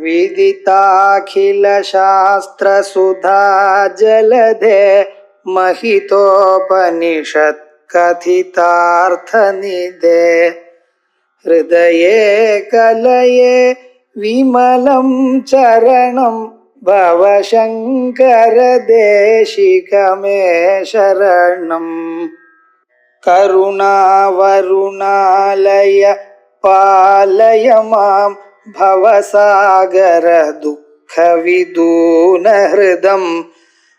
विदिताखिल शास्त्र सुधा जलधे महितोपनिषत् कथितार्थ निधे हृदये कलये विमलं चरणं भवशङ्कर देशिकमे शरणम् करुणावरुणालय पालय मां भवसागर दुःखविदून हृदं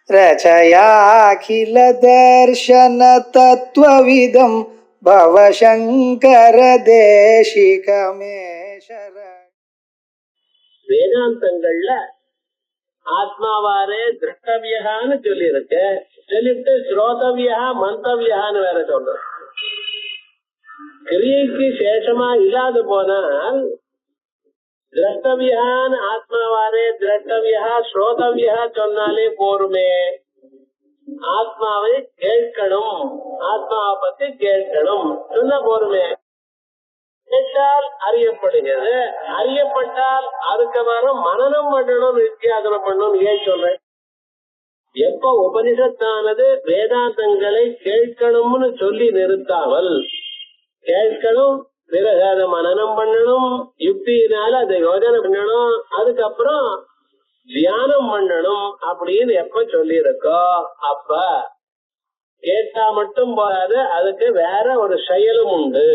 रचयाखिल दर्शन तत्त्वविदं भवशङ्कर देशिकमे शरणम्. வேதாந்தங்கள்ல ஆத்மாவாரே திருஷ்டவியான்னு சொல்லி இருக்கு. சொல்லிட்டு ஸ்ரோதவியா மந்தவியான்னு வேற சொல்றோம். கிரியைக்கு சேஷமா இல்லாத போனால் திரஷ்டவியான் ஆத்மாவாரே திரஷ்டவியா ஸ்ரோதவியா சொன்னாலே போருமே. ஆத்மாவை கேட்கணும், ஆத்மாவை பத்தி கேட்கணும் சொன்னா போருமே. கேட்டால் அறியப்படுகிறது, அறியப்பட்டால் அதுக்கு வரும் மனனம் பண்ணணும், நித்தியாசனம் பண்ணணும். ஏன் சொல்றேன்? எப்ப உபனிஷத்தானது வேதாந்தங்களை கேட்கணும்னு சொல்லி நிறுத்தாமல் கேட்கணும், பிறகு அதை மனனம் பண்ணணும், யுக்தியினால அதை யோஜனை பண்ணணும், அதுக்கப்புறம் தியானம் பண்ணணும் அப்படின்னு எப்ப சொல்லி இருக்கோ அப்ப கேட்டா மட்டும் போகாது, அதுக்கு வேற ஒரு செயலும் உண்டு.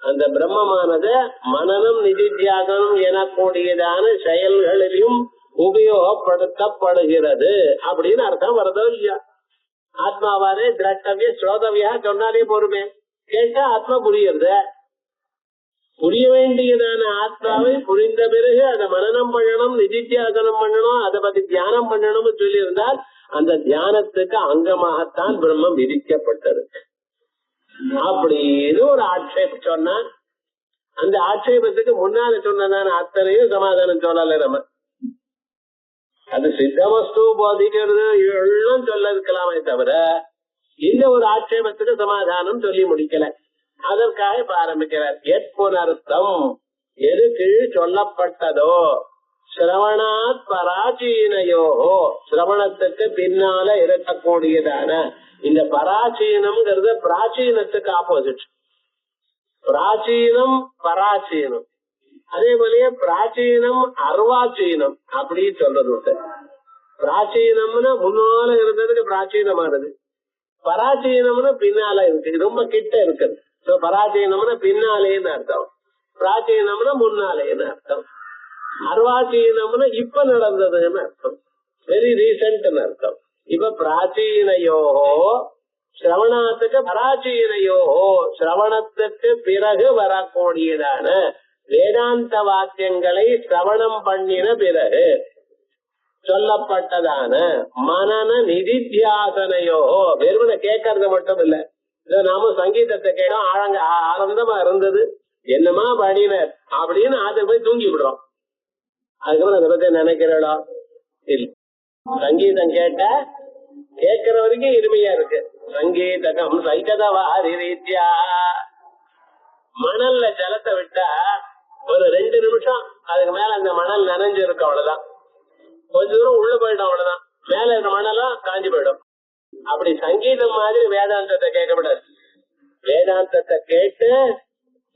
அந்த பிரம்மமானது மனனம் நிதித்தியாசனம் எனக்கூடியதான செயல்களிலும் உபயோகப்படுத்தப்படுகிறது அப்படின்னு அர்த்தம் வருதோ இல்லையா? ஆத்மாவாரே திரஷ்டவிய ஸ்ரோதவியா சொன்னாலே பொறுமே. கேட்டா ஆத்மா புரியுறது. புரிய வேண்டியதான ஆத்மாவை புரிந்த பிறகு அதை மனனம் பண்ணணும், நிதித்தியாசனம் பண்ணணும், அதை பத்தி தியானம் பண்ணணும்னு சொல்லி இருந்தால் அந்த தியானத்துக்கு அங்கமாகத்தான் பிரம்மம் விதிக்கப்பட்டது. அப்படின்னு ஒரு ஆட்சேபம் சொன்னா அந்த ஆட்சேபத்துக்கு முன்னால சொன்னதான அத்தனையும் சமாதானம் சொல்லல. நம்ம அது சித்தமஸ்து போதிக்கிறது எல்லாம் சொல்ல இருக்கலாமே தவிர இந்த ஒரு ஆட்சேபத்துக்கு சமாதானம் சொல்லி முடிக்கல. அதற்காக இப்ப ஆரம்பிக்கிறார். எட்புனர்த்தம் எது கீழ் சொல்லப்பட்டதோ சிரவணாத் பராச்சீனையோகோ, சிரவணத்துக்கு பின்னால இருக்கக்கூடியதான இந்த பராச்சீனம்ங்கிறது பிராச்சீனத்துக்கு ஆப்போசிட். பிராச்சீனம் பராச்சீனம், அதே போலயே பிராச்சீனம் அர்வாச்சீனம் அப்படி சொல்றது. பிராச்சீனம்னு முன்னால இருந்ததுக்கு பிராச்சீனமானது, பராச்சீனம்னு பின்னால இருக்கு, ரொம்ப கிட்ட இருக்குது. பராச்சீனம்னு பின்னாலேன்னு அர்த்தம், பிராச்சீனம்னு முன்னாலேன்னு அர்த்தம், அர்வாச்சீனம்னு இப்ப நடந்ததுன்னு அர்த்தம், வெரி ரீசென்ட்னு அர்த்தம். இப்ப பிராச்சீனையோகோ சிரவணத்துக்கு பராச்சீனையோகோ, சிரவணத்துக்கு பிறகு வரக்கூடியதான வேதாந்த வாக்கியங்களை சிரவணம் பண்ணின பிறகு சொல்லப்பட்டதான மனன நிதித்தியாசனையோ, வெறுமனை கேட்கறது மட்டும் இல்ல. நாம சங்கீதத்தை கேட்டோம், ஆனந்தமா இருந்தது, என்னமா பாடினர் அப்படின்னு அதை போய் தூங்கி விடுறோம். அதுக்கப்புறம் அதை பத்தி நினைக்கிறோம் இல்ல. சங்கீதம் கேட்ட கேட்கிற வரைக்கும் இனிமையா இருக்கு. சங்கீதகம் சைகதவாரி ரீத்யா. மணல்ல ஜலத்தை விட்டா ஒரு 2 நிமிஷம் அதுக்கு மேல அந்த மணல் நனைஞ்சு இருக்கும், அவ்வளவுதான். கொஞ்ச தூரம் உள்ள போயிடும், அவ்வளவுதான். மேல இருந்த மணலாம் காஞ்சி போயிடும். அப்படி சங்கீதம் மாதிரி வேதாந்தத்தை கேட்கப்படாது. வேதாந்தத்தை கேட்டு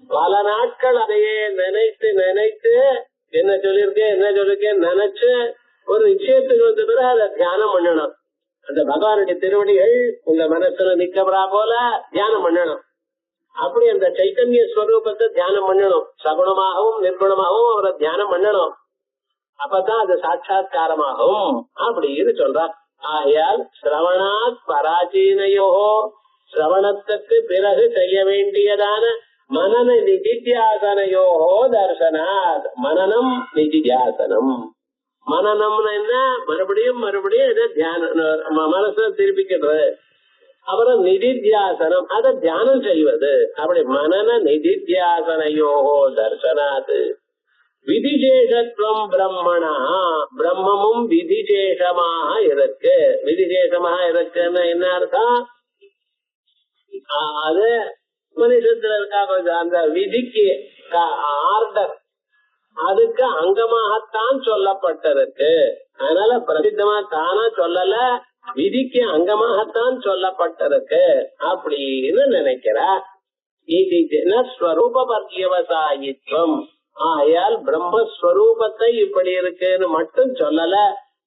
பல நாட்கள் அதையே நினைத்து நினைத்து என்ன சொல்லிருக்கேன் நினைச்சு ஒரு நிச்சயத்துக்கு வந்த பிறகு அதை தியானம் பண்ணணும். அந்த பகவானுடைய திருவடிகள் உங்க மனசுல நிக்கவரா போல தியானம் பண்ணணும். அப்படி அந்த சைத்தன்ய ஸ்வரூபத்தை தியானம் பண்ணணும். சகுணமாகவும் நிர்குணமாகவும் அவரை தியானம் பண்ணணும். அப்பதான் அது சாட்சாத்காரமாகும் அப்படின்னு சொல்றார். ஆகையால் சிரவணாத் பராச்சீனையோ, சிரவணத்துக்கு பிறகு செய்ய வேண்டியதான மனன நிதித்தியாசனையோ தர்சனாத். மனனம் நிதித்தியாசனம். மனநம்னு என்ன? மறுபடியும் இதை தியானம் மனசுல திருப்பிக்கிறது. அப்புறம் நிதித்தியாசனம், அதை தியானம் செய்வது. அப்படி மனன நிதித்தியாசனையோ தர்சனாத் விதிசேஷத்துவம் பிரம்மணா, பிரம்மமும் விதிசேஷமாக இருக்கு. விதிசேஷமாக இருக்குன்னு என்ன அர்த்தம்? அது உபனிஷத்துல இருக்கா கொஞ்சம் அந்த விதிக்கு ஆர்டர் அதுக்கு அங்கமாகத்தான் சொல்லப்பட்டிருக்கு. அதனால பிரசித்தமா தானா சொல்லல, விதிக்கு அங்கமாகத்தான் சொல்லப்பட்டிருக்கு அப்படின்னு நினைக்கிறா. இது ஜனஸ்வரூப பர்யவசாயித்வம். ஆயால் பிரம்மஸ்வரூபத்தை இப்படி இருக்குன்னு மட்டும் சொல்லல,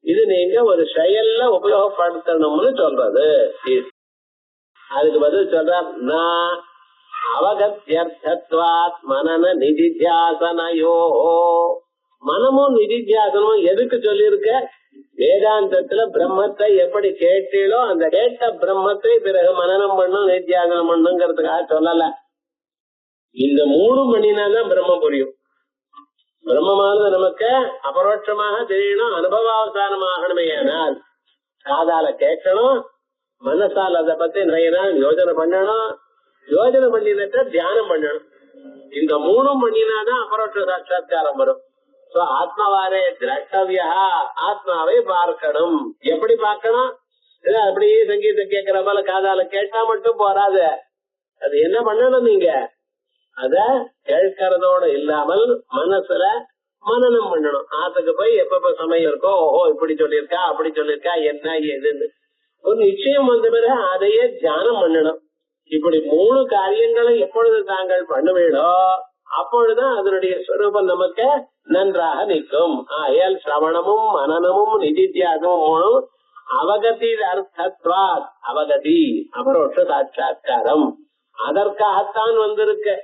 இது நீங்க ஒரு செயல்ல உபயோகப்படுத்தணும்னு சொல்றது. அதுக்கு பதில் சொல்றார், நான் அவகத்யர்த்தத்வாத் மனன நிதித்தியாசனயோ. மனமும் நிதித்தியாசனமும் எதுக்கு சொல்லியிருக்க? வேதாந்தத்துல பிரம்மத்தை எப்படி கேட்டீங்களோ அந்த கேட்ட பிரம்மத்தை பிறகு மனனம் பண்ணும் நித்தியாசனம் பண்ணுங்கிறதுக்காக சொல்லல. இந்த 3 மணினாதான் பிரம்மம் புரியும். பிரம்மமானது நமக்கு அபரோட்சமாக தெரியணும், அனுபவாவசானமாகணுமே. ஆனால் காதால கேட்கணும், மனசால் அதை பத்தி நிறைய நாள் யோஜனை பண்ணணும், யோஜனை பண்ணினத தியானம் பண்ணணும். இந்த 3 மணினாதான் அபரோட்ச சாட்சா்காரம் வரும். ஆத்மாவாரே திரஷ்டவியா, ஆத்மாவை பார்க்கணும். எப்படி பார்க்கணும்? அப்படியே சங்கீதம் கேட்கிற போல காதால கேட்டா மட்டும் போறாது, அது என்ன பண்ணணும்? நீங்க அத கேட்கறதோட இல்லாமல் மனசுல மனனம் பண்ணணும். ஆத்துக்கு போய் எப்ப சமயம் இருக்கோ, ஓஹோ இப்படி சொல்லியிருக்கா அப்படி சொல்லியிருக்கா என்ன ஏதுன்னு ஒரு நிச்சயம் வந்த பிறகு அதையே தியானம் பண்ணணும். இப்படி 3 காரியங்களை எப்பொழுது தாங்கள் பண்ணுவீடோ அப்பொழுதுதான் அதனுடைய ஸ்வரூபம் நமக்கு நன்றாக நிற்கும். ஆயல் சிரவணமும் மனனமும் நிதித்தியாசமும் அவகதி அர்த்தத்வாத். அவகதி அபரோட்ச சாட்சா்காரம் அதற்காகத்தான் வந்திருக்கு.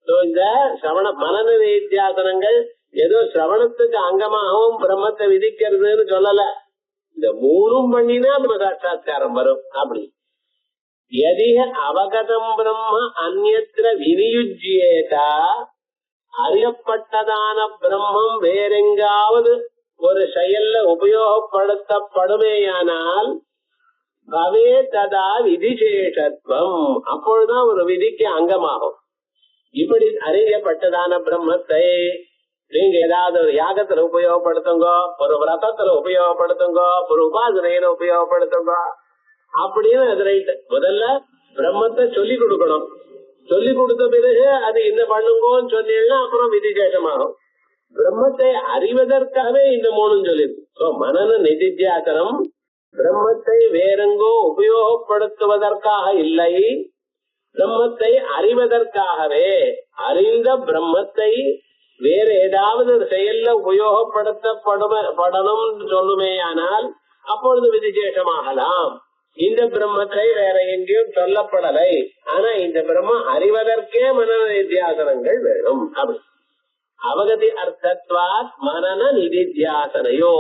இந்த சிரவண மனன நிதித்தியாசனங்கள் ஏதோ சிரவணத்துக்கு அங்கமாகவும் பிரம்மத்தை விதிக்கிறதுன்னு சொல்லல. இந்த 3 பண்ணினா சாட்சா்காரம் வரும். அப்படி எதிக அவகதம் பிரம்ம அந்யத்ர வினியுஜ்யேதா, அறியப்பட்டதான பிரம்மம் வேறெங்காவது ஒரு செயல்ல உபயோகப்படுத்தப்படுமேயானால் பவே ததா விதிசேஷத்துவம், அப்பொழுதுதான் ஒரு விதிக்கு அங்கமாகும். இப்படி அறியப்பட்டதான பிரம்மத்தை நீங்க ஏதாவது ஒரு யாகத்துல உபயோகப்படுத்துங்க, ஒரு விரதத்துல உபயோகப்படுத்துங்க, ஒரு உபாசனையில உபயோகப்படுத்துங்க அப்படின்னு அது ரைட். முதல்ல பிரம்மத்தை சொல்லி கொடுக்கணும். சொல்லி கொடுத்த பிறகு அது என்ன பண்ணுங்கன்னு சொன்னீங்கன்னா அப்புறம் விதிசேஷமாகும். பிரம்மத்தை அறிவதற்காகவே இந்த 3 சொல்லிருக்கு. மனன நிதித்தியாசனம் பிரம்மத்தை வேறெங்கோ உபயோகப்படுத்துவதற்காக இல்லை, பிரம்மத்தை அறிவதற்காகவே. அறிந்த பிரம்மத்தை வேற ஏதாவது ஒரு செயல்ல உபயோகப்படுத்தப்படணும் சொல்லுமேயானால் அப்பொழுது விதிசேஷமாகலாம். இந்த பிரம்மத்தை வேற எங்கேயும் சொல்லப்படலை, ஆனா இந்த பிரம்மம் அறிவதற்கே மனன நிதித்தியாசனங்கள் வேணும். அப்படி அவகதி அர்த்தத்வாத் மனன நிதித்தியாசனையோ.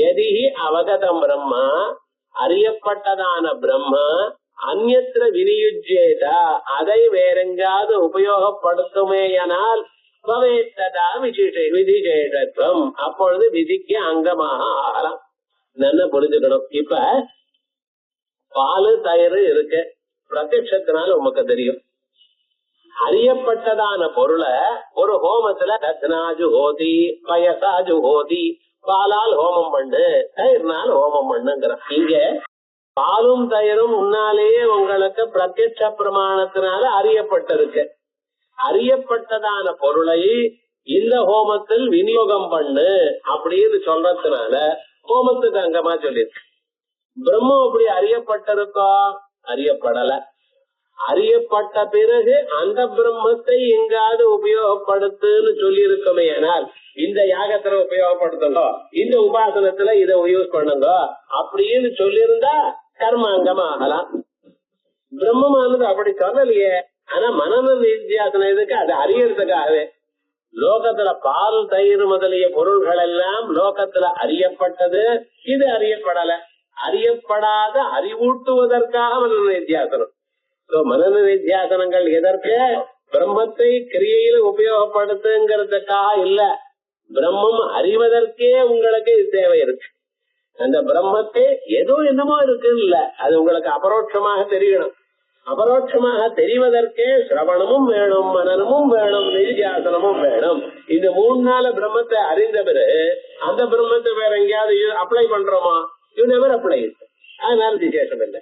எதிஹி அவகதம் பிரம்மா, அறியப்பட்டதான பிரம்ம அந்யத்ர வினியுஜ்யேதா, அதை வேறெங்காவது உபயோகப்படுத்துமேயானால் பவேத்ததா விதிசேஷத்துவம், அப்பொழுது விதிக்கு அங்கமாக ஆகலாம். நல்லா புரிஞ்சுக்கணும். இப்ப பாலு தயிர் இருக்கு, பிரத்யட்சத்தினால உமக்கு தெரியும். அறியப்பட்டதான பொருளை ஒரு ஹோமத்துல தத்னாஜு ஹோதி பயசாஜு ஹோதி, பாலால் ஹோமம் பண்ணு தயிர்னால் ஹோமம் பண்ணுங்கிற. இங்க பாலும் தயிரும் முன்னாலேயே உங்களுக்கு பிரத்யட்ச பிரமாணத்தினால அறியப்பட்டிருக்கு. அறியப்பட்டதான பொருளை இந்த ஹோமத்தில் விநியோகம் பண்ணு அப்படின்னு சொல்றதுனால ஹோமத்துக்கு அங்கமா சொல்லிருக்கு. பிரம்மம் அப்படி அறியப்பட்டிருக்கோ? அறியப்படல. அறியப்பட்ட பிறகு அந்த பிரம்மத்தை எங்காவது உபயோகப்படுத்துன்னு சொல்லி இருக்குமே. ஆனால் இந்த யாகத்துல உபயோகப்படுத்துங்க, இந்த உபாசனத்துல இதை யூஸ் பண்ணுங்க அப்படின்னு சொல்லியிருந்தா கர்மாங்கமா ஆகலாம். பிரம்மமானது அப்படி சொல்லலையே. ஆனா மனன நிதித்தியாசனம் எதுக்கு? அது அறியறதுக்காகவே. லோகத்துல பால் தயிர் முதலிய பொருள்கள் எல்லாம் லோகத்துல அறியப்பட்டது, இது அறியப்படல. அறியப்படாத அறிவூட்டுவதற்காக மனன நிதித்தியாசனம். மனன நிதித்தியாசனங்கள் எதற்கு? பிரம்மத்தை கிரியையில உபயோகப்படுத்துங்கிறதுக்காக இல்ல, பிரம்மம் அறிவதற்கே உங்களுக்கு இது தேவை இருக்கு. அந்த பிரம்மத்தை ஏதோ என்னமோ இருக்கு இல்ல, அது உங்களுக்கு அபரோட்சமாக தெரியணும். அபரோட்சமாக தெரிவதற்கே சிரவணமும் வேணும், மனனமும் வேணும், நிதித்தியாசனமும் வேணும். இந்த 3 நாள் பிரம்மத்தை அறிந்த பிறகு அந்த பிரம்மத்தை வேற எங்கேயாவது அப்ளை பண்றோமா? You never apply. அதனால விசேஷம் இல்லை.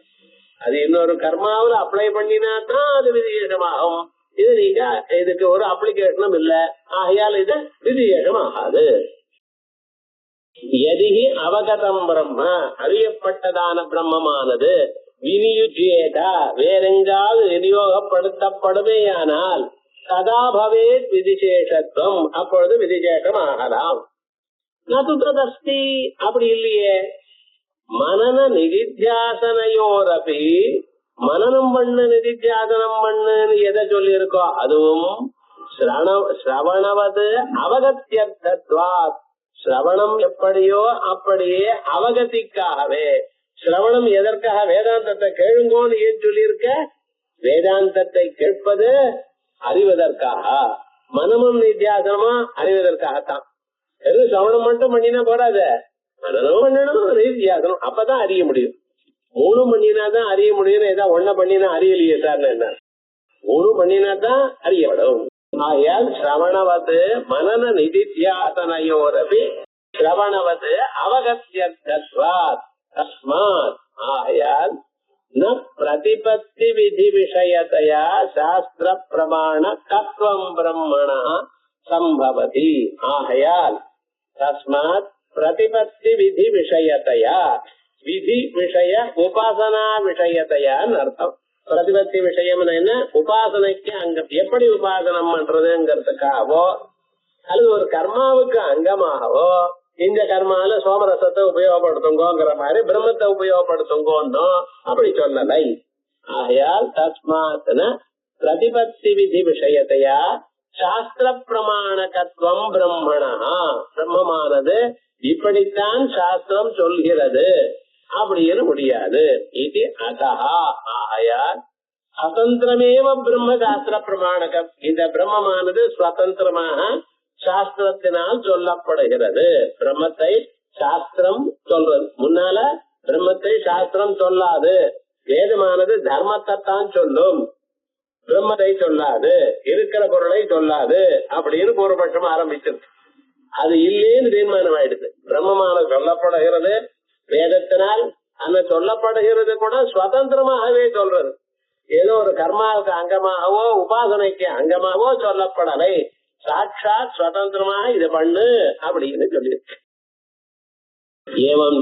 அது இன்னொரு கர்மாவில் அப்ளை பண்ணினா தான் அது விசேஷமாகும். இது நீங்க இதுக்கு ஒரு அப்ளிகேஷனும் இல்ல, ஆகையால் இது விதியேகம் ஆகாது. எதிகி அவகதம் பிரம்ம அறியப்பட்டதான பிரம்மமானது வினியுஜேதா வேறெங்காவது விநியோகப்படுத்தப்படுமேயானால் சதா பவேத் விதிசேஷத்துவம் அப்பொழுது விதிசேஷம் ஆகலாம். நதுதஸ்தி அப்படி இல்லையே. மனன நிதித்தியாசனையோரபி மனனம் பண்ணு நிதித்தியாசனம் பண்ணுன்னு எதை சொல்லி இருக்கோ அதுவும் சிரவணவது அவகத்தியர்த்தத்வாத் சிரவணம் எப்படியோ அப்படியே அவகதிக்காகவே. சிரவணம் எதற்காக? வேதாந்தத்தை கேளுங்கோன்னு ஏன் சொல்லி இருக்க? வேதாந்தத்தை கேட்பது அறிவதற்காக, மனமும் நித்தியாசனமா அறிவதற்காகத்தான். வெறும் சிரவணம் மட்டும் பண்ணினா போறாது, மனமும் பண்ணணும் நித்தியாசனம், அப்பதான் அறிய முடியும். 3 பண்ணினாதான் அறிய முடியும். ஏதாவது 1 பண்ணினா அறியலையே சார் என்ன? 3 பண்ணினாதான் அறியப்படும். ஆகையால் சிரவணவது மனன நிதித்தியாசனையோரபி சிரவணவது அவகத்தியர்த்தத்வாத் தஸ்மாத் ஆகையால் ந பிரதிபத்தி விதி விஷயத்தையா சாஸ்திர பிரமாண தத்துவம் பிரம்மணா சம்பவதி. ஆகையால் தஸ்மாத் பிரதிபத்தி விதி விஷயத்தையா விதி விஷய உபாசனா விஷயத்தையான்னு அர்த்தம். பிரதிபத்தி விஷயம் என்ன? உபாசனைக்கு அங்க எப்படி உபாசனம் பண்றதுங்கிறதுக்காகவோ அல்லது ஒரு கர்மாவுக்கு அங்கமாகவோ இந்த கர்மால சோமரசத்தை உபயோகப்படுத்துங்கோங்கிற மாதிரி பிரம்மத்தை உபயோகப்படுத்துங்கோன்னோ அப்படி சொல்லலை. ஆகையால் தஸ்மாத்ன பிரதிபத்தி விதி விஷயத்தையா சாஸ்திர பிரமாணகத்துவம் பிரம்மணா பிரம்மமானது இப்படித்தான் சாஸ்திரம் சொல்கிறது அப்படின்னு முடியாது. இது அதஹா ஆகையால் சுதந்திரமேவ பிரம்ம சாஸ்திர பிரமாணகம். இந்த பிரம்மமானது சுதந்திரமாக சாஸ்திரத்தினால் சொல்லப்படுகிறது. பிரம்மத்தை சாஸ்திரம் சொல்றது. முன்னால பிரம்மத்தை சாஸ்திரம் சொல்லாது, வேதமானது தர்மத்தை தான் சொல்லும், பிரம்மத்தை சொல்லாது, இருக்கிற பொருளை சொல்லாது அப்படின்னு பூர்வபட்சம் ஆரம்பிச்சிருக்கு. அது இல்லேன்னு தீர்மானம் ஆயிடுது. பிரம்மமானது சொல்லப்படுகிறது வேதத்தினால், அந்த சொல்லப்படுகிறது கூட சுதந்திரமாகவே சொல்றது. ஏதோ ஒரு கர்மாவுக்கு அங்கமாகவோ உபாசனைக்கு அங்கமாகவோ சொல்லப்படலை, சாட்சாத் சுதந்திரமாக இது பண்ணு அப்படின்னு சொல்லியிருக்கு. ஏவம்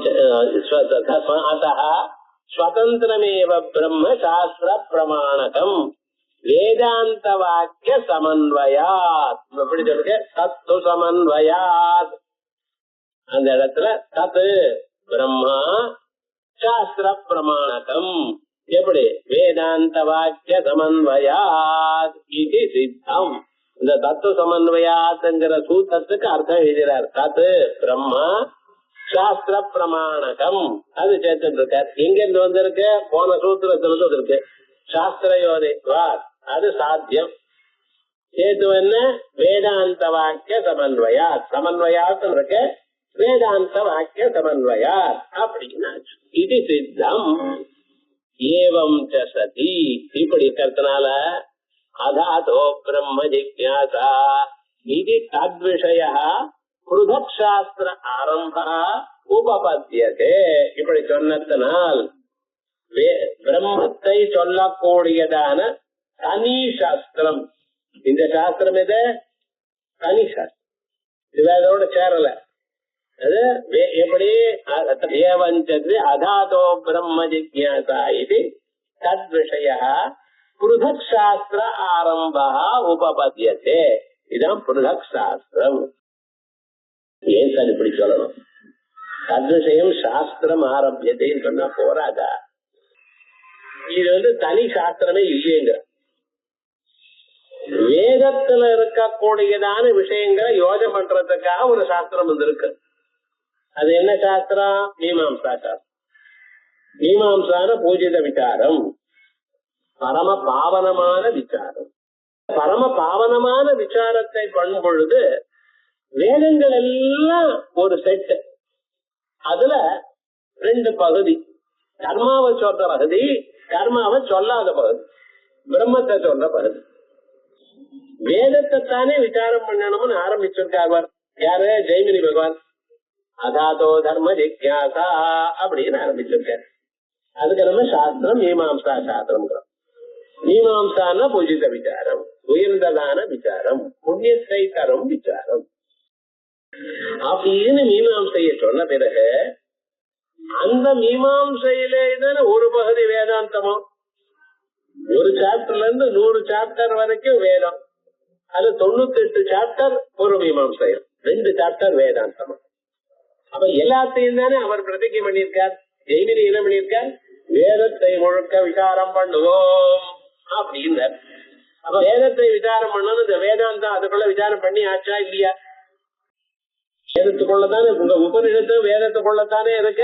ஸ்வதந்திரமேவ பிரம்ம சாஸ்திர பிரமாணகம் வேதாந்த வாக்கிய சமன்வயாத். எப்படி சொல்லுங்க? தத்து சமன்வயாத். அந்த இடத்துல தத்து பிரம்மா சாஸ்திர பிரமாணகம் எப்படி? வேதாந்த வாக்கிய சமன்வயாத் இது சித்தம். இந்த தத்துவ சமன்வயாத்ங்கிற சூத்திரத்துக்கு அர்த்தம் எழுதுறார். தத்து பிரம்மா சாஸ்திர பிரமாணகம் அது சேர்த்துட்டு இருக்கார். எங்க இருந்து வந்திருக்கு? போன சூத்திரத்துல இருந்து இருக்கு. சாஸ்திர யோதித்வாத் அது சாத்தியம். சேது என்ன? வேதாந்த வாக்கிய சமன்வயாத். சமன்வயாத் இருக்கு, வேதாந்த வாக்கிய சமன்வயாத் அப்படின்னா இது சித்தம். ஏவம் சதி இப்படி இருக்கிறதுனால அதாதோ பிரம்ம ஜிக்ஞாசா இது தத்விஷய புருதக் சாஸ்திர ஆரம்ப உபபத்தியதே. இப்படி சொன்னதனால் பிரம்மத்தை சொல்லக்கூடியதான தனி சாஸ்திரம், இந்த சாஸ்திரம் இது தனி சாஸ்திரம், இது வேதோட சேரல. அது எப்படி? ஏவஞ்சது அதாதோ பிரம்ம ஜிக்ஞாசா இது தத்விஷய புருதக் சாஸ்திர ஆரம்ப உபபத்தியதே. இதான் புருதக் சாஸ்திரம். ஏன் சார் இப்படி சொல்லணும்? தத்விஷயம் சாஸ்திரம் ஆரம்பியதேன்னு சொன்னா போராதா? இது தனி சாஸ்திரமே இல்லைங்க. வேதத்துல இருக்கக்கூடியதான விஷயங்களை யோஜனை பண்றதுக்காக ஒரு சாஸ்திரம் இருக்கு. அது என்ன சாஸ்திரம்? மீமாம்சா சாஸ்திரம். மீமாம்சான பூஜித விசாரம், பரம பாவனமான விசாரம். பரம பாவனமான விசாரத்தை பண்ணும் பொழுது வேதங்கள் எல்லாம் ஒரு செட். அதுல 2 பகுதி, கர்மாவை சொல்ற பகுதி, கர்மாவை சொல்லாத பகுதி, பிரம்மத்தை சொல்ற பகுதி. வேதத்தை தானே விசாரம் பண்ணணும்னு ஆரம்பிச்சிருக்கார். யாரு? ஜெய்மினி பகவான். அதாதோ தர்ம ஜிக்ஞாசா அப்படின்னு ஆரம்பிச்சிருக்காரு. அதுக்கு நம்ம சாஸ்திரம் மீமாம்சா சாஸ்திரம். மீமாம்சான்னா பூஜித விசாரம். உயர்ந்ததான விசாரம், புண்ணியத்தை தரும் விசாரம் அப்படின்னு மீமாம்சையை சொன்ன பிறகு அந்த மீமாம்சையிலே தானே ஒரு பகுதி வேதாந்தமோ. ஒரு சாப்டர்ல இருந்து 100 சாப்டர் வரைக்கும் வேதம், அது 98 சாப்டர் ஒரு மீமாம்சையம், 2 சாப்டர் வேதாந்தம். அப்ப எல்லாத்தையும் தானே அவர் பிரதிஜை பண்ணியிருக்கார். ஜெய்மினி என்ன பண்ணியிருக்கார்? வேதத்தை முழுக்க விசாரம் பண்ணுவோம் அப்படின்னார். அப்ப வேதத்தை விசாரம் பண்ணணும். இந்த வேதாந்தம் அதுக்குள்ள விசாரம் பண்ணி ஆச்சா இல்லையா? வேதத்துக்குள்ளதானே, உங்க உபநிஷத்து வேதத்துக்குள்ளத்தானே இருக்க.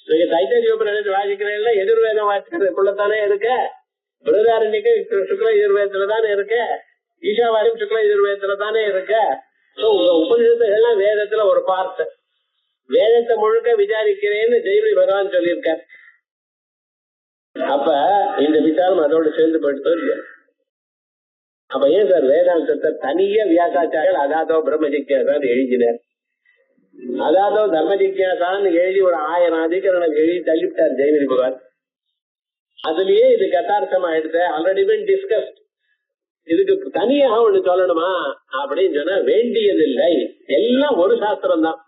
நீங்க தைத்தரிய உபநிஷத்து வாசிக்கிறீங்களா, எதிர்வேதம் வாசிக்கிறதுக்குள்ளத்தானே இருக்க. பிரதாரண்யக்கு சுக்ல எதிர்வேதத்துல தானே இருக்க. ஈஷாவாரியம் சுக்ல எதிர்வேதத்துல தானே இருக்க. உங்க உபநிஷத்துகள்லாம் வேதத்துல ஒரு பார்ட். வேதத்தை முழுக்க விசாரிக்கிறேன்னு ஜெய்மினி பகவான் சொல்லியிருக்கார். அப்ப இந்த விசாரம் அதோட சேர்ந்து போயிட்டு இல்லையா? அப்ப ஏன் சார் வேதாந்தத்தை தனியா வியாசாச்சாரியர் அதாதோ பிரம்ம ஜிக்யாசான்னு எழுதினார். அதாதோ தர்ம ஜிக்யாசான்னு எழுதி ஒரு 1000 அதிகரணம் எழுதி தள்ளிவிட்டார் ஜெய்மினி பகவான். அதுலயே இது கதார்த்தமா எடுத்த ஆல்ரெடி பின் டிஸ்கஸ்ட். இதுக்கு தனியாக ஒண்ணு சொல்லணுமா அப்படின்னு சொன்னா வேண்டியதில்லை. எல்லாம் ஒரு சாஸ்திரம் தான்.